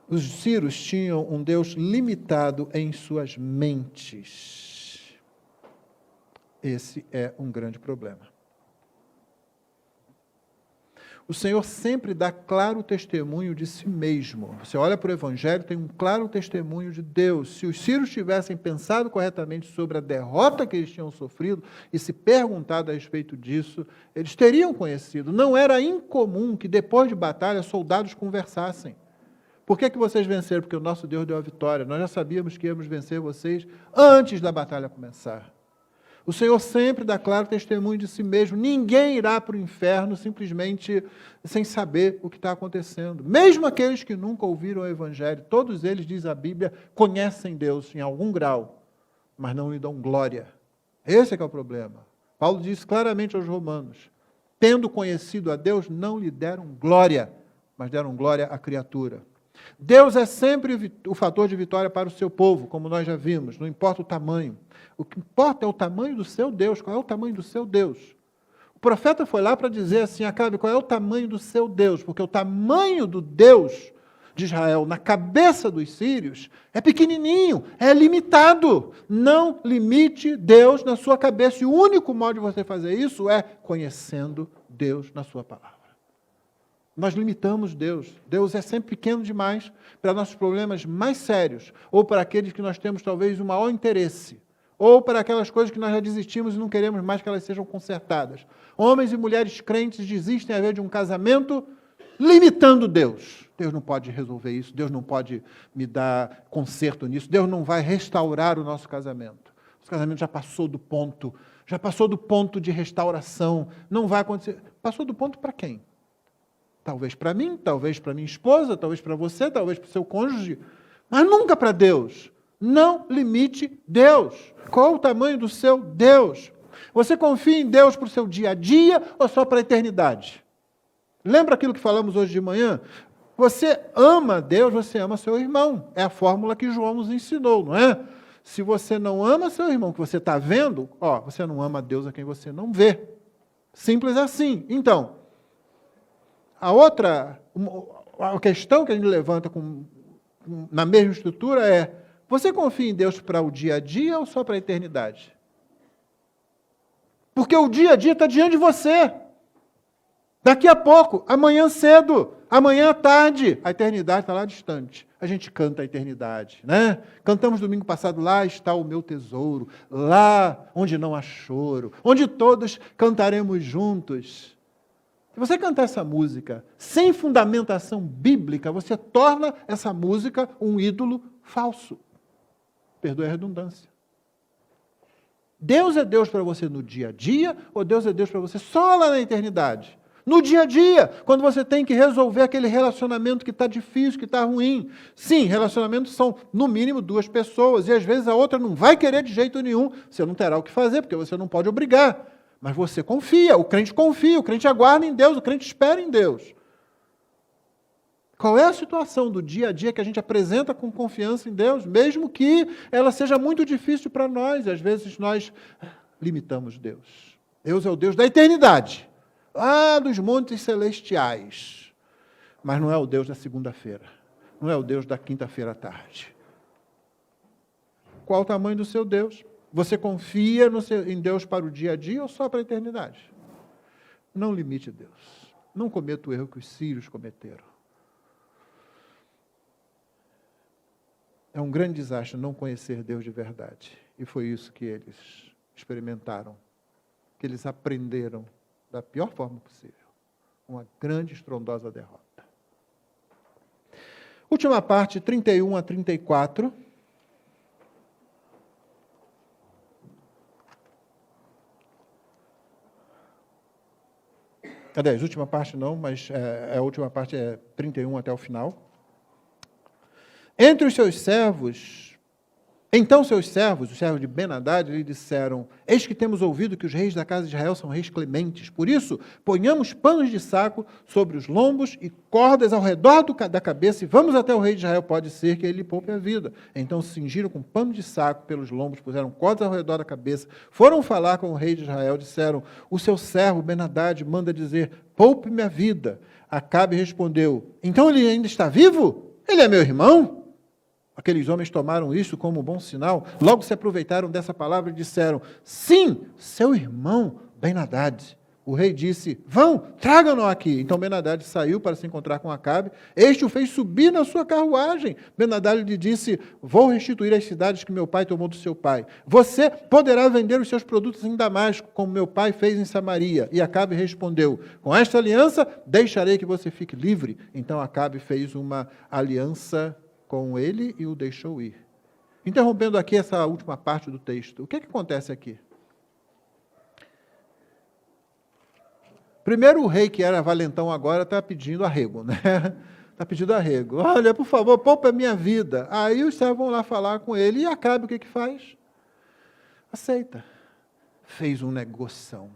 Os sírios tinham um Deus limitado em suas mentes. Esse é um grande problema. O Senhor sempre dá claro testemunho de si mesmo. Você olha para o Evangelho, tem um claro testemunho de Deus. Se os sírios tivessem pensado corretamente sobre a derrota que eles tinham sofrido e se perguntado a respeito disso, eles teriam conhecido. Não era incomum que depois de batalha soldados conversassem. Por que vocês venceram? Porque o nosso Deus deu a vitória. Nós já sabíamos que íamos vencer vocês antes da batalha começar. O Senhor sempre dá claro testemunho de si mesmo. Ninguém irá para o inferno simplesmente sem saber o que está acontecendo. Mesmo aqueles que nunca ouviram o Evangelho, todos eles, diz a Bíblia, conhecem Deus em algum grau, mas não lhe dão glória. Esse é que é o problema. Paulo diz claramente aos romanos, tendo conhecido a Deus, não lhe deram glória, mas deram glória à criatura. Deus é sempre o fator de vitória para o seu povo, como nós já vimos, não importa o tamanho. O que importa é o tamanho do seu Deus. Qual é o tamanho do seu Deus? O profeta foi lá para dizer assim, Acabe, qual é o tamanho do seu Deus? Porque o tamanho do Deus de Israel na cabeça dos sírios é pequenininho, é limitado. Não limite Deus na sua cabeça. E o único modo de você fazer isso é conhecendo Deus na sua palavra. Nós limitamos Deus. Deus é sempre pequeno demais para nossos problemas mais sérios, ou para aqueles que nós temos talvez o maior interesse, ou para aquelas coisas que nós já desistimos e não queremos mais que elas sejam consertadas. Homens e mulheres crentes desistem às vezes de um casamento limitando Deus. Deus não pode resolver isso, Deus não pode me dar conserto nisso, Deus não vai restaurar o nosso casamento. O casamento já passou do ponto de restauração, não vai acontecer. Passou do ponto para quem? Talvez para mim, talvez para minha esposa, talvez para você, talvez para o seu cônjuge, mas nunca para Deus. Não limite Deus. Qual o tamanho do seu Deus? Você confia em Deus para o seu dia a dia ou só para a eternidade? Lembra aquilo que falamos hoje de manhã? Você ama Deus, você ama seu irmão. É a fórmula que João nos ensinou, não é? Se você não ama seu irmão que você está vendo, você não ama Deus a quem você não vê. Simples assim. Então, a questão que a gente levanta na mesma estrutura é, você confia em Deus para o dia a dia ou só para a eternidade? Porque o dia a dia está diante de você. Daqui a pouco, amanhã cedo, amanhã à tarde, a eternidade está lá distante. A gente canta a eternidade, né? Cantamos domingo passado, lá está o meu tesouro, lá onde não há choro, onde todos cantaremos juntos. Se você cantar essa música sem fundamentação bíblica, você torna essa música um ídolo falso. Perdoe a redundância. Deus é Deus para você no dia a dia, ou Deus é Deus para você só lá na eternidade? No dia a dia, quando você tem que resolver aquele relacionamento que está difícil, que está ruim. Sim, relacionamentos são, no mínimo, 2 pessoas, e às vezes a outra não vai querer de jeito nenhum, você não terá o que fazer, porque você não pode obrigar. Mas você confia, o crente aguarda em Deus, o crente espera em Deus. Qual é a situação do dia a dia que a gente apresenta com confiança em Deus, mesmo que ela seja muito difícil para nós, e às vezes nós limitamos Deus. Deus é o Deus da eternidade, lá dos montes celestiais, mas não é o Deus da segunda-feira, não é o Deus da quinta-feira à tarde. Qual o tamanho do seu Deus? Você confia em Deus para o dia a dia ou só para a eternidade? Não limite Deus. Não cometa o erro que os sírios cometeram. É um grande desastre não conhecer Deus de verdade. E foi isso que eles experimentaram, que eles aprenderam da pior forma possível. Uma grande, estrondosa derrota. Última parte, 31 a 34. Aliás, última parte não, mas a última parte é 31 até o final. Entre os seus servos, então seus servos, os servos de Ben-Hadad, lhe disseram: eis que temos ouvido que os reis da casa de Israel são reis clementes. Por isso, ponhamos panos de saco sobre os lombos e cordas ao redor da cabeça, e vamos até o rei de Israel, pode ser que ele lhe poupe a vida. Então se cingiram com pano de saco pelos lombos, puseram cordas ao redor da cabeça, foram falar com o rei de Israel, disseram: o seu servo Ben-Hadad manda dizer: poupe-me a vida. Acabe respondeu: então ele ainda está vivo? Ele é meu irmão? Aqueles homens tomaram isso como um bom sinal, logo se aproveitaram dessa palavra e disseram: sim, seu irmão Ben-Hadad. O rei disse: vão, tragam-no aqui. Então Ben-Hadad saiu para se encontrar com Acabe, este o fez subir na sua carruagem. Ben-Hadad lhe disse: vou restituir as cidades que meu pai tomou do seu pai. Você poderá vender os seus produtos em Damasco, como meu pai fez em Samaria. E Acabe respondeu: com esta aliança deixarei que você fique livre. Então Acabe fez uma aliança com ele e o deixou ir. Interrompendo aqui essa última parte do texto, o que acontece aqui? Primeiro, o rei, que era valentão agora, está pedindo arrego, né? Está pedindo arrego. Olha, por favor, poupa a minha vida. Aí os servos vão lá falar com ele e Acabe o que faz? Aceita. Fez um negoção.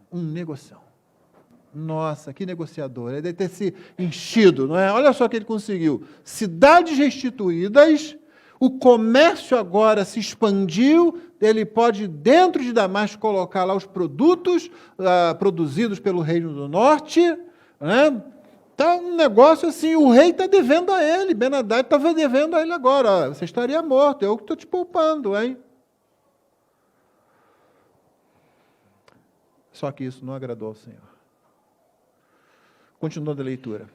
Nossa, que negociador. Ele deve ter se enchido, não é? Olha só o que ele conseguiu. Cidades restituídas, o comércio agora se expandiu, ele pode, dentro de Damasco, colocar lá os produtos produzidos pelo Reino do Norte, né? Está um negócio assim, o rei está devendo a ele, Ben-Hadad estava devendo a ele agora. Ó, você estaria morto, eu que estou te poupando, hein? Só que isso não agradou ao Senhor. Continuando a leitura.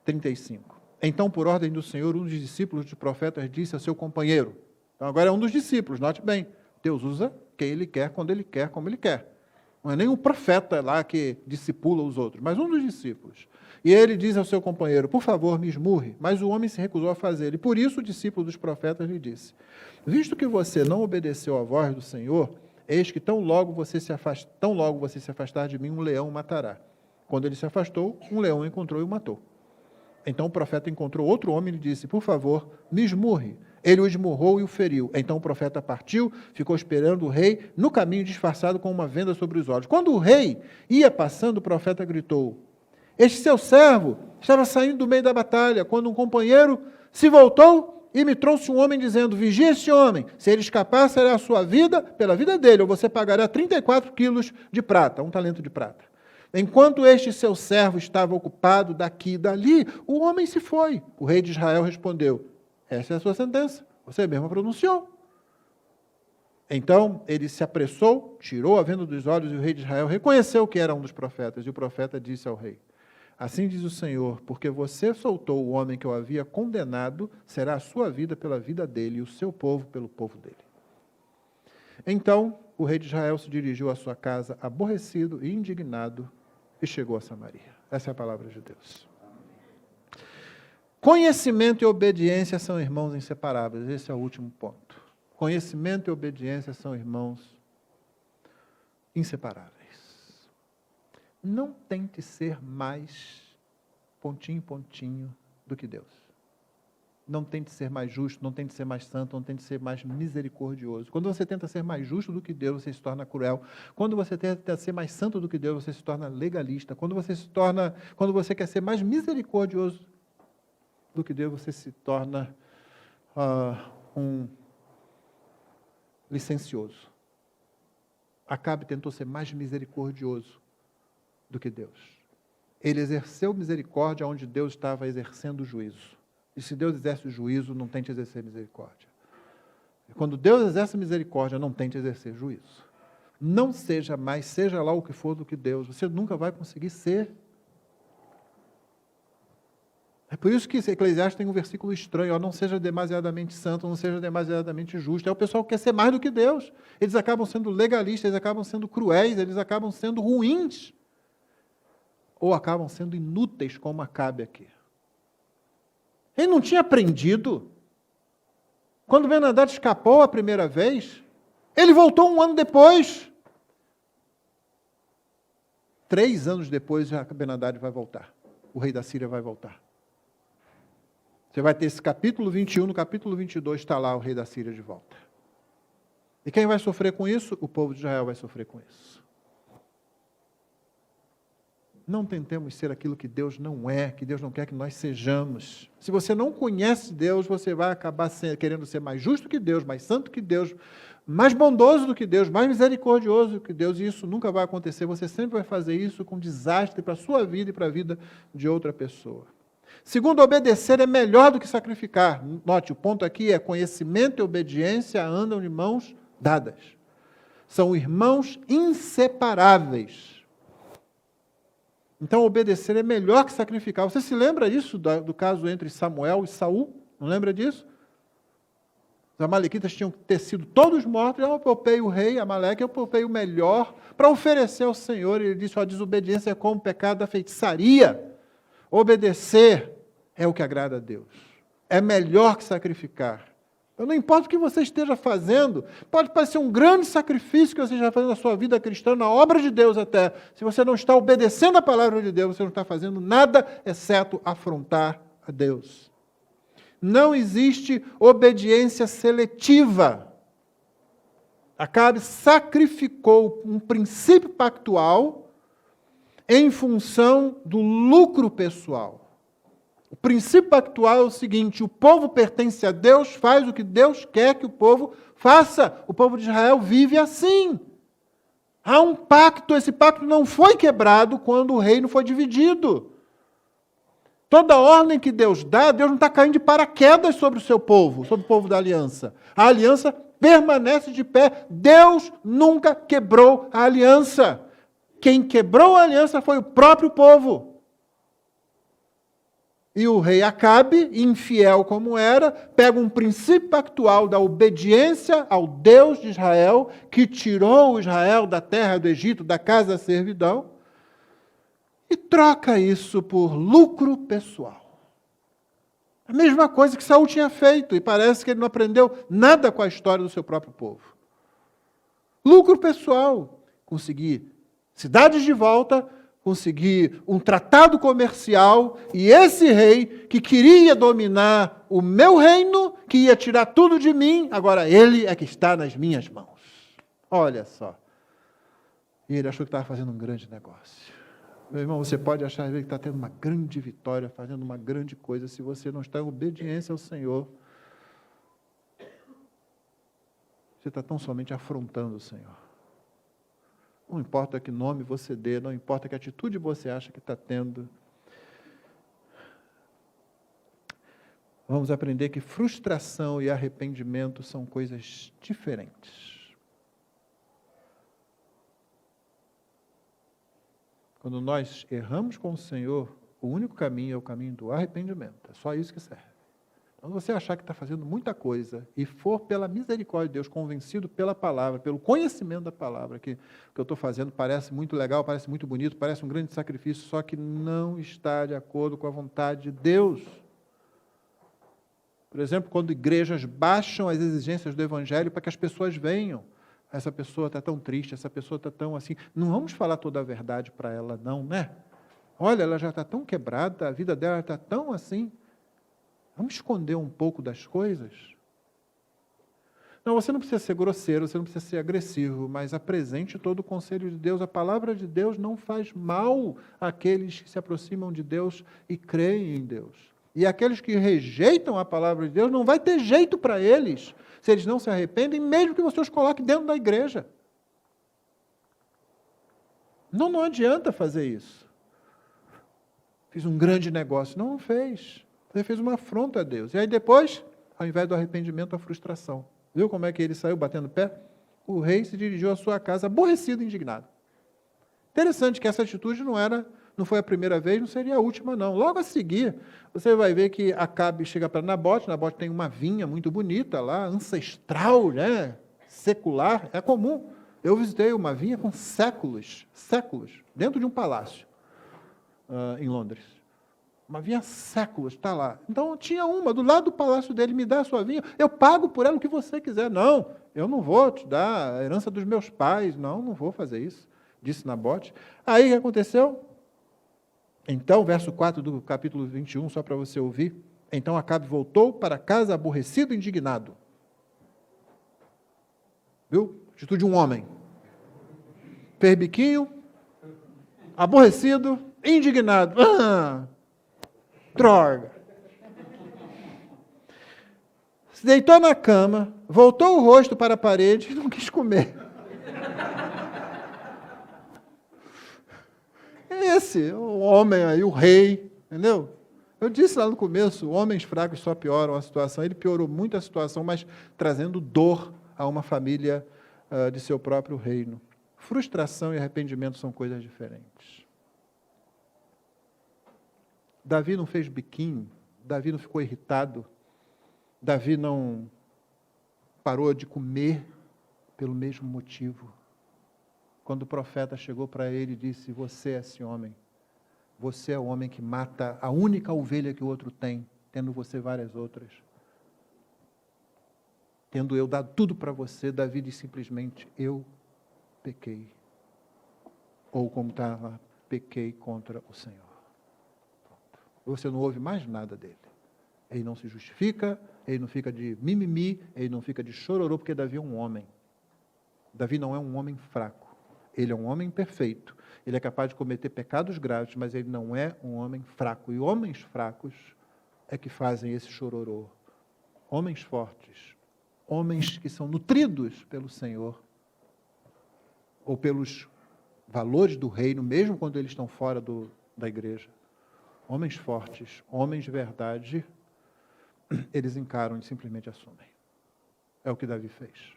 35. Então, por ordem do Senhor, um dos discípulos dos profetas disse a seu companheiro. Então, agora é um dos discípulos, note bem. Deus usa quem Ele quer, quando Ele quer, como Ele quer. Não é nem um profeta lá que discipula os outros, mas um dos discípulos. E ele diz ao seu companheiro: por favor, me esmurre. Mas o homem se recusou a fazer. E por isso o discípulo dos profetas lhe disse: visto que você não obedeceu à voz do Senhor, eis que tão logo você se afastar de mim, um leão o matará. Quando ele se afastou, um leão o encontrou e o matou. Então o profeta encontrou outro homem e lhe disse: por favor, me esmurre. Ele o esmurrou e o feriu. Então o profeta partiu, ficou esperando o rei no caminho, disfarçado com uma venda sobre os olhos. Quando o rei ia passando, o profeta gritou: este seu servo estava saindo do meio da batalha, quando um companheiro se voltou e me trouxe um homem dizendo: vigie esse homem, se ele escapar, será a sua vida pela vida dele, ou você pagará 34 quilos de prata, 1 talento de prata. Enquanto este seu servo estava ocupado daqui e dali, o homem se foi. O rei de Israel respondeu: essa é a sua sentença, você mesmo pronunciou. Então ele se apressou, tirou a venda dos olhos, e o rei de Israel reconheceu que era um dos profetas. E o profeta disse ao rei: assim diz o Senhor, porque você soltou o homem que eu havia condenado, será a sua vida pela vida dele, e o seu povo pelo povo dele. Então o rei de Israel se dirigiu à sua casa, aborrecido e indignado, e chegou a Samaria. Essa é a palavra de Deus. Conhecimento e obediência são irmãos inseparáveis. Esse é o último ponto. Conhecimento e obediência são irmãos inseparáveis. Não tente ser mais pontinho do que Deus. Não tente ser mais justo, não tente ser mais santo, não tente ser mais misericordioso. Quando você tenta ser mais justo do que Deus, você se torna cruel. Quando você tenta ser mais santo do que Deus, você se torna legalista. Quando você quer ser mais misericordioso do que Deus, você se torna um licencioso. Acabe tentou ser mais misericordioso do que Deus. Ele exerceu misericórdia onde Deus estava exercendo o juízo. E se Deus exerce o juízo, não tente exercer misericórdia. E quando Deus exerce misericórdia, não tente exercer juízo. Não seja mais, seja lá o que for do que Deus. Você nunca vai conseguir ser. É por isso que Eclesiastes tem um versículo estranho, ó, não seja demasiadamente santo, não seja demasiadamente justo. É o pessoal que quer ser mais do que Deus. Eles acabam sendo legalistas, eles acabam sendo cruéis, eles acabam sendo ruins. Ou acabam sendo inúteis, como Acabe aqui. Ele não tinha aprendido. Quando Ben-Hadad escapou a primeira vez, ele voltou 1 ano depois. 3 anos depois, Ben-Hadad vai voltar. O rei da Síria vai voltar. Você vai ter esse capítulo 21, no capítulo 22 está lá o rei da Síria de volta. E quem vai sofrer com isso? O povo de Israel vai sofrer com isso. Não tentemos ser aquilo que Deus não é, que Deus não quer que nós sejamos. Se você não conhece Deus, você vai acabar querendo ser mais justo que Deus, mais santo que Deus, mais bondoso do que Deus, mais misericordioso do que Deus, e isso nunca vai acontecer. Você sempre vai fazer isso com desastre para a sua vida e para a vida de outra pessoa. Segundo, obedecer é melhor do que sacrificar. Note, o ponto aqui é conhecimento e obediência andam de mãos dadas. São irmãos inseparáveis. Então, obedecer é melhor que sacrificar. Você se lembra disso, do caso entre Samuel e Saul? Não lembra disso? Os amalequitas tinham que ter sido todos mortos. Eu poupei o rei Amaleque, eu poupei o melhor para oferecer ao Senhor. Ele disse, a desobediência é como o pecado da feitiçaria. Obedecer é o que agrada a Deus. É melhor que sacrificar. Então, não importa o que você esteja fazendo, pode parecer um grande sacrifício que você esteja fazendo na sua vida cristã, na obra de Deus até. Se você não está obedecendo a palavra de Deus, você não está fazendo nada exceto afrontar a Deus. Não existe obediência seletiva. Acabe sacrificou um princípio pactual em função do lucro pessoal. O princípio pactual é o seguinte, o povo pertence a Deus, faz o que Deus quer que o povo faça. O povo de Israel vive assim. Há um pacto, esse pacto não foi quebrado quando o reino foi dividido. Toda ordem que Deus dá, Deus não está caindo de paraquedas sobre o seu povo, sobre o povo da aliança. A aliança permanece de pé. Deus nunca quebrou a aliança. Quem quebrou a aliança foi o próprio povo. E o rei Acabe, infiel como era, pega um princípio pactual da obediência ao Deus de Israel, que tirou Israel da terra do Egito, da casa da servidão, e troca isso por lucro pessoal. A mesma coisa que Saul tinha feito, e parece que ele não aprendeu nada com a história do seu próprio povo. Lucro pessoal, conseguir cidades de volta, conseguir um tratado comercial, e esse rei que queria dominar o meu reino, que ia tirar tudo de mim, agora ele é que está nas minhas mãos. Olha só. E ele achou que estava fazendo um grande negócio. Meu irmão, você pode achar que está tendo uma grande vitória, fazendo uma grande coisa, se você não está em obediência ao Senhor. Você está tão somente afrontando o Senhor. Não importa que nome você dê, não importa que atitude você acha que está tendo. Vamos aprender que frustração e arrependimento são coisas diferentes. Quando nós erramos com o Senhor, o único caminho é o caminho do arrependimento. É só isso que serve. Quando você achar que está fazendo muita coisa e for pela misericórdia de Deus, convencido pela palavra, pelo conhecimento da palavra, que o que eu estou fazendo parece muito legal, parece muito bonito, parece um grande sacrifício, só que não está de acordo com a vontade de Deus. Por exemplo, quando igrejas baixam as exigências do Evangelho para que as pessoas venham. Essa pessoa está tão triste, essa pessoa está tão assim. Não vamos falar toda a verdade para ela, não, né? Olha, ela já está tão quebrada, a vida dela está tão assim. Vamos esconder um pouco das coisas? Não, você não precisa ser grosseiro, você não precisa ser agressivo, mas apresente todo o conselho de Deus. A palavra de Deus não faz mal àqueles que se aproximam de Deus e creem em Deus. E aqueles que rejeitam a palavra de Deus, não vai ter jeito para eles, se eles não se arrependem, mesmo que você os coloque dentro da igreja. Não adianta fazer isso. Fiz um grande negócio. Não fez. Você fez uma afronta a Deus. E aí depois, ao invés do arrependimento, a frustração. Viu como é que ele saiu batendo pé? O rei se dirigiu à sua casa aborrecido e indignado. Interessante que essa atitude não era não foi a primeira vez, não seria a última, não. Logo a seguir, você vai ver que Acabe chega para Nabote tem uma vinha muito bonita lá, ancestral, né? Secular, é comum. Eu visitei uma vinha com séculos, dentro de um palácio, em Londres. Uma vinha há séculos, está lá. Então, tinha uma do lado do palácio dele, me dá a sua vinha, eu pago por ela o que você quiser. Não, eu não vou te dar a herança dos meus pais, não vou fazer isso, disse Nabote. Aí, o que aconteceu? Então, verso 4 do capítulo 21, só para você ouvir. Então, Acabe voltou para casa aborrecido e indignado. Viu? Atitude de um homem. Fez biquinho, aborrecido, indignado. Droga. Se deitou na cama, voltou o rosto para a parede e não quis comer. Esse, o homem aí, o rei, entendeu? Eu disse lá no começo, homens fracos só pioram a situação. Ele piorou muito a situação, mas trazendo dor a uma família de seu próprio reino. Frustração e arrependimento são coisas diferentes. Davi não fez biquinho, Davi não ficou irritado, Davi não parou de comer pelo mesmo motivo. Quando o profeta chegou para ele e disse, você é esse homem, você é o homem que mata a única ovelha que o outro tem, tendo você várias outras. Tendo eu dado tudo para você, Davi disse simplesmente, eu pequei. Ou como está lá, pequei contra o Senhor. Você não ouve mais nada dele. Ele não se justifica, ele não fica de mimimi, ele não fica de chororô, porque Davi é um homem. Davi não é um homem fraco. Ele é um homem perfeito. Ele é capaz de cometer pecados graves, mas ele não é um homem fraco. E homens fracos é que fazem esse chororô. Homens fortes, homens que são nutridos pelo Senhor, ou pelos valores do reino, mesmo quando eles estão fora da igreja. Homens fortes, homens de verdade, eles encaram e simplesmente assumem. É o que Davi fez.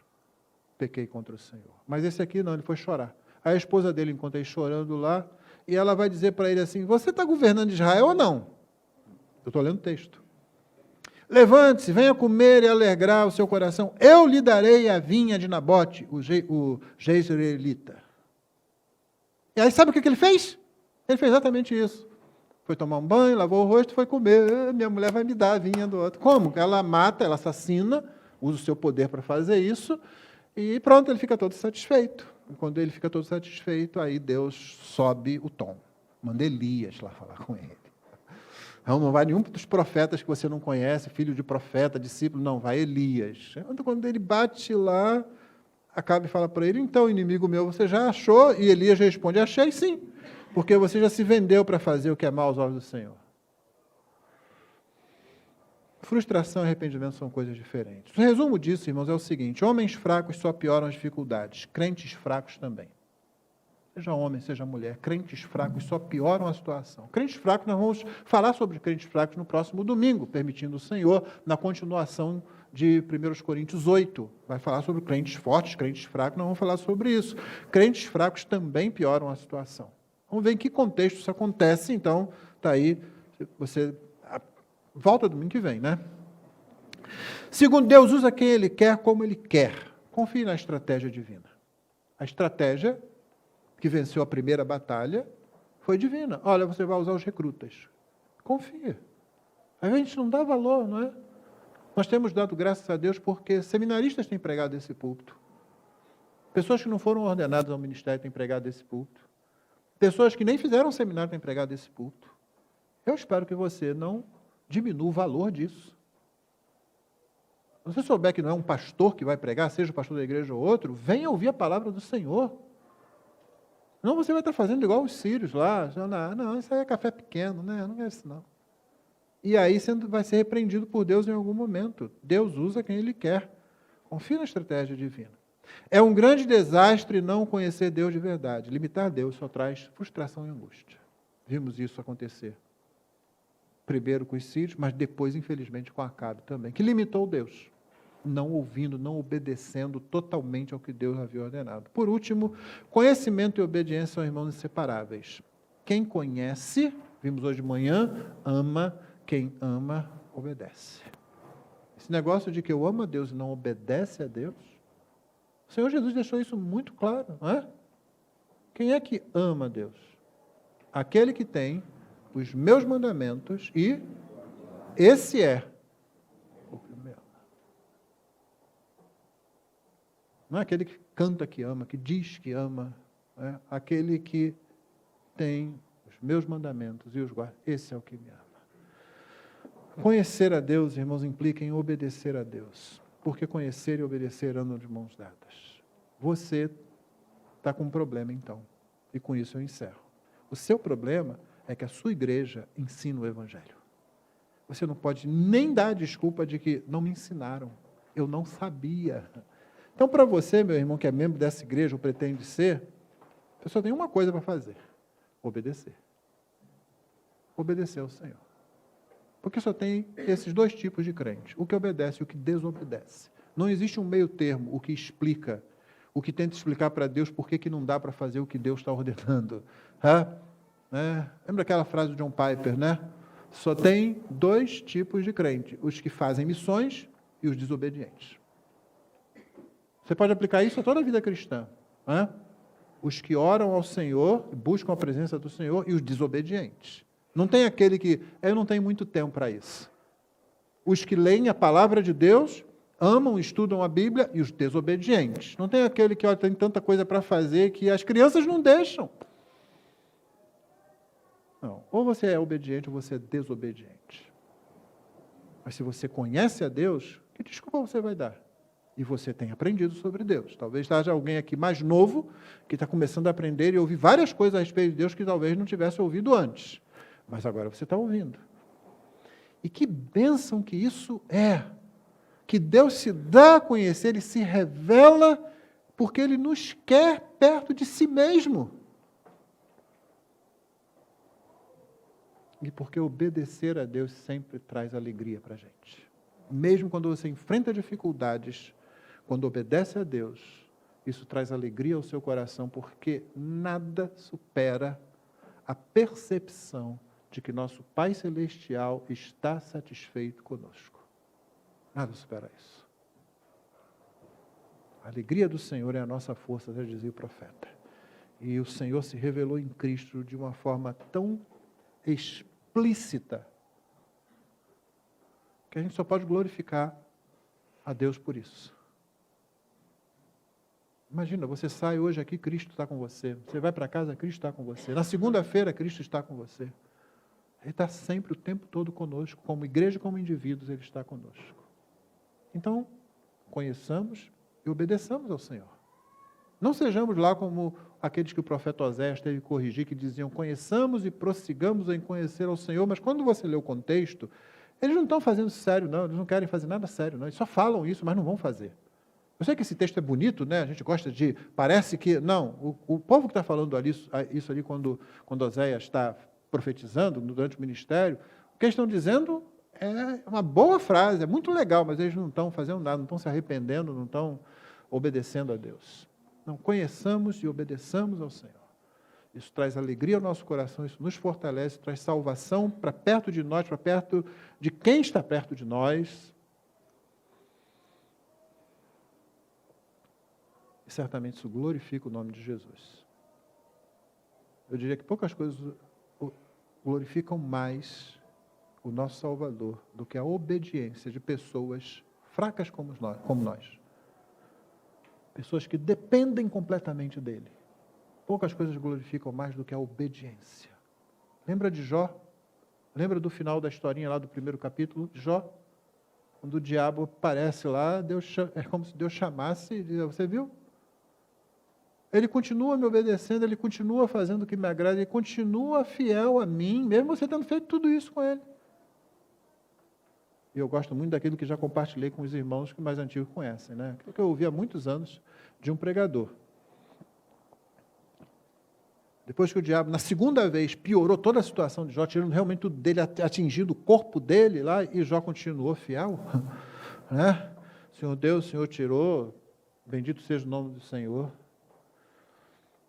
Pequei contra o Senhor. Mas esse aqui não, ele foi chorar. Aí a esposa dele encontra ele chorando lá, e ela vai dizer para ele assim, você está governando Israel ou não? Eu estou lendo o texto. Levante-se, venha comer e alegrar o seu coração. Eu lhe darei a vinha de Nabote, o jezreelita. E aí sabe o que ele fez? Ele fez exatamente isso. Foi tomar um banho, lavou o rosto, foi comer. Minha mulher vai me dar a vinha do outro. Como? Ela mata, ela assassina, usa o seu poder para fazer isso, e pronto, ele fica todo satisfeito. E quando ele fica todo satisfeito, aí Deus sobe o tom. Manda Elias lá falar com ele. Não vai nenhum dos profetas que você não conhece, filho de profeta, discípulo, não, vai Elias. Quando ele bate lá, Acabe e fala para ele, então, inimigo meu, você já achou? E Elias responde, achei sim, porque você já se vendeu para fazer o que é mal aos olhos do Senhor. Frustração e arrependimento são coisas diferentes. O resumo disso, irmãos, é o seguinte, homens fracos só pioram as dificuldades, crentes fracos também. Seja homem, seja mulher, crentes fracos só pioram a situação. Crentes fracos, nós vamos falar sobre crentes fracos no próximo domingo, permitindo o Senhor, na continuação de 1 Coríntios 8. Vai falar sobre crentes fortes, crentes fracos, nós vamos falar sobre isso. Crentes fracos também pioram a situação. Vamos ver em que contexto isso acontece, então, está aí, você volta domingo que vem, né? Segundo, Deus usa quem Ele quer, como Ele quer. Confie na estratégia divina. A estratégia que venceu a primeira batalha foi divina. Olha, você vai usar os recrutas. Confia. A gente não dá valor, não é? Nós temos dado graças a Deus porque seminaristas têm pregado esse púlpito. Pessoas que não foram ordenadas ao ministério têm pregado esse púlpito. Pessoas que nem fizeram seminário têm pregado esse púlpito. Eu espero que você não diminua o valor disso. Se você souber que não é um pastor que vai pregar, seja o pastor da igreja ou outro, venha ouvir a palavra do Senhor. Não, você vai estar fazendo igual os sírios lá. Não, isso aí é café pequeno, né? Não é isso não. E aí você vai ser repreendido por Deus em algum momento. Deus usa quem Ele quer. Confie na estratégia divina. É um grande desastre não conhecer Deus de verdade. Limitar Deus só traz frustração e angústia. Vimos isso acontecer. Primeiro com os sírios, mas depois, infelizmente, com Acabe também, que limitou Deus. Não ouvindo, não obedecendo totalmente ao que Deus havia ordenado. Por último, conhecimento e obediência são irmãos inseparáveis. quem conhece, vimos hoje de manhã, ama, quem ama, obedece. Esse negócio de que eu amo a Deus e não obedece a Deus, o Senhor Jesus deixou isso muito claro, não é? Quem é que ama a Deus? Aquele que tem os meus mandamentos e esse é o que me ama. Não é aquele que canta que ama, que diz que ama, é aquele que tem os meus mandamentos e os guarda. Esse é o que me ama. Conhecer a Deus, irmãos, implica em obedecer a Deus. Porque conhecer e obedecer andam de mãos dadas. Você está com um problema, então. E com isso eu encerro. O seu problema é que a sua igreja ensina o Evangelho. Você não pode nem dar a desculpa de que não me ensinaram. Eu não sabia. Então, para você, meu irmão, que é membro dessa igreja, ou pretende ser, você só tem uma coisa para fazer. Obedecer. Obedecer ao Senhor. Porque só tem esses dois tipos de crente, o que obedece e o que desobedece. Não existe um meio termo, o que explica, o que tenta explicar para Deus por que não dá para fazer o que Deus está ordenando. Lembra aquela frase do John Piper, né? Só tem dois tipos de crente, os que fazem missões e os desobedientes. Você pode aplicar isso a toda a vida cristã. Os que oram ao Senhor, buscam a presença do Senhor, e os desobedientes. Não tem aquele que, eu não tenho muito tempo para isso. Os que leem a palavra de Deus, amam, estudam a Bíblia, e os desobedientes. Não tem aquele que, tem tanta coisa para fazer que as crianças não deixam. Não, ou você é obediente ou você é desobediente. Mas se você conhece a Deus, que desculpa você vai dar? E você tem aprendido sobre Deus. Talvez haja alguém aqui mais novo, que está começando a aprender e ouvir várias coisas a respeito de Deus que talvez não tivesse ouvido antes. Mas agora você está ouvindo. E que bênção que isso é. Que Deus se dá a conhecer, Ele se revela, porque Ele nos quer perto de si mesmo. E porque obedecer a Deus sempre traz alegria para a gente. Mesmo quando você enfrenta dificuldades, quando obedece a Deus, isso traz alegria ao seu coração, porque nada supera a percepção de que nosso Pai Celestial está satisfeito conosco. Nada supera isso. A alegria do Senhor é a nossa força, já dizia o profeta. E o Senhor se revelou em Cristo de uma forma tão explícita que a gente só pode glorificar a Deus por isso. Imagina, você sai hoje aqui, Cristo está com você. Você vai para casa, Cristo está com você. Na segunda-feira, Cristo está com você. Ele está sempre, o tempo todo conosco, como igreja, como indivíduos, Ele está conosco. Então, conheçamos e obedeçamos ao Senhor. Não sejamos lá como aqueles que o profeta Oséias teve que corrigir, que diziam, conheçamos e prossigamos em conhecer ao Senhor, mas quando você lê o contexto, eles não estão fazendo isso sério, não, eles não querem fazer nada sério, não, eles só falam isso, mas não vão fazer. Eu sei que esse texto é bonito, né? A gente gosta de, parece que, não, o povo que está falando ali, isso ali quando Oséias está profetizando durante o ministério, o que eles estão dizendo é uma boa frase, é muito legal, mas eles não estão fazendo nada, não estão se arrependendo, não estão obedecendo a Deus. Não, conheçamos e obedeçamos ao Senhor. Isso traz alegria ao nosso coração, isso nos fortalece, traz salvação para perto de nós, para perto de quem está perto de nós. E certamente isso glorifica o nome de Jesus. Eu diria que poucas coisas glorificam mais o nosso Salvador do que a obediência de pessoas fracas como nós. Pessoas que dependem completamente dele. Poucas coisas glorificam mais do que a obediência. Lembra de Jó? Lembra do final da historinha lá do primeiro capítulo de Jó? Quando o diabo aparece lá, é como se Deus chamasse e diz, você viu? Ele continua me obedecendo, ele continua fazendo o que me agrada, ele continua fiel a mim, mesmo você tendo feito tudo isso com ele. E eu gosto muito daquilo que já compartilhei com os irmãos que mais antigos conhecem, né? Aquilo que eu ouvi há muitos anos de um pregador. Depois que o diabo, na segunda vez, piorou toda a situação de Jó, tirando realmente tudo dele, atingindo o corpo dele lá, e Jó continuou fiel, né? Senhor Deus, o Senhor tirou, bendito seja o nome do Senhor.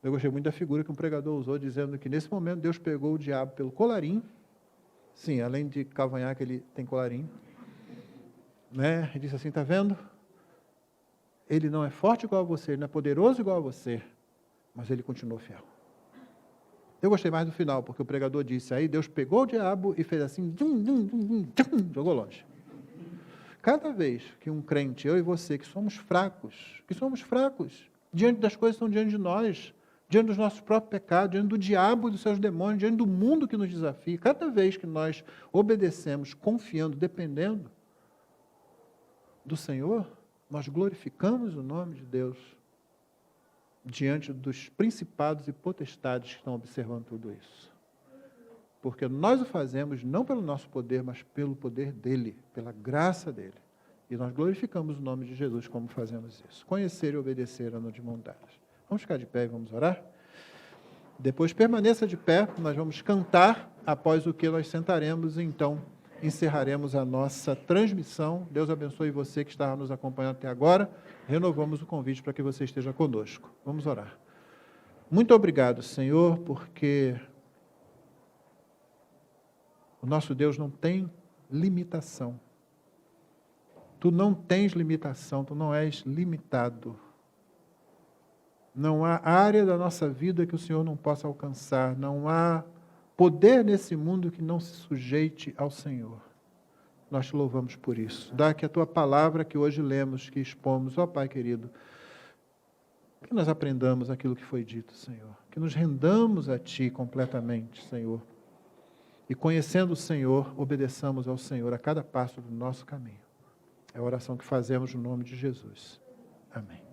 Eu gostei muito da figura que um pregador usou, dizendo que nesse momento Deus pegou o diabo pelo colarinho. Sim, além de cavanhaque, ele tem colarinho. Né? E disse assim, está vendo? Ele não é forte igual a você, ele não é poderoso igual a você, mas ele continuou fiel. Eu gostei mais do final, porque o pregador disse, aí Deus pegou o diabo e fez assim, jogou longe. Cada vez que um crente, eu e você, que somos fracos, diante das coisas que estão diante de nós, diante dos nossos próprios pecados, diante do diabo e dos seus demônios, diante do mundo que nos desafia, cada vez que nós obedecemos, confiando, dependendo do Senhor, nós glorificamos o nome de Deus diante dos principados e potestades que estão observando tudo isso. Porque nós o fazemos não pelo nosso poder, mas pelo poder dEle, pela graça dEle. E nós glorificamos o nome de Jesus como fazemos isso. Conhecer e obedecer andam de mão dadas. Vamos ficar de pé e vamos orar? Depois permaneça de pé, nós vamos cantar, após o que nós sentaremos e então encerraremos a nossa transmissão. Deus abençoe você que está nos acompanhando até agora. Renovamos o convite para que você esteja conosco. Vamos orar. Muito obrigado, Senhor, porque o nosso Deus não tem limitação. Tu não tens limitação, tu não és limitado. Não há área da nossa vida que o Senhor não possa alcançar. Não há poder nesse mundo que não se sujeite ao Senhor. Nós te louvamos por isso. Dá que a tua palavra que hoje lemos, que expomos, ó Pai querido, que nós aprendamos aquilo que foi dito, Senhor. Que nos rendamos a Ti completamente, Senhor. E conhecendo o Senhor, obedeçamos ao Senhor a cada passo do nosso caminho. É a oração que fazemos no nome de Jesus. Amém.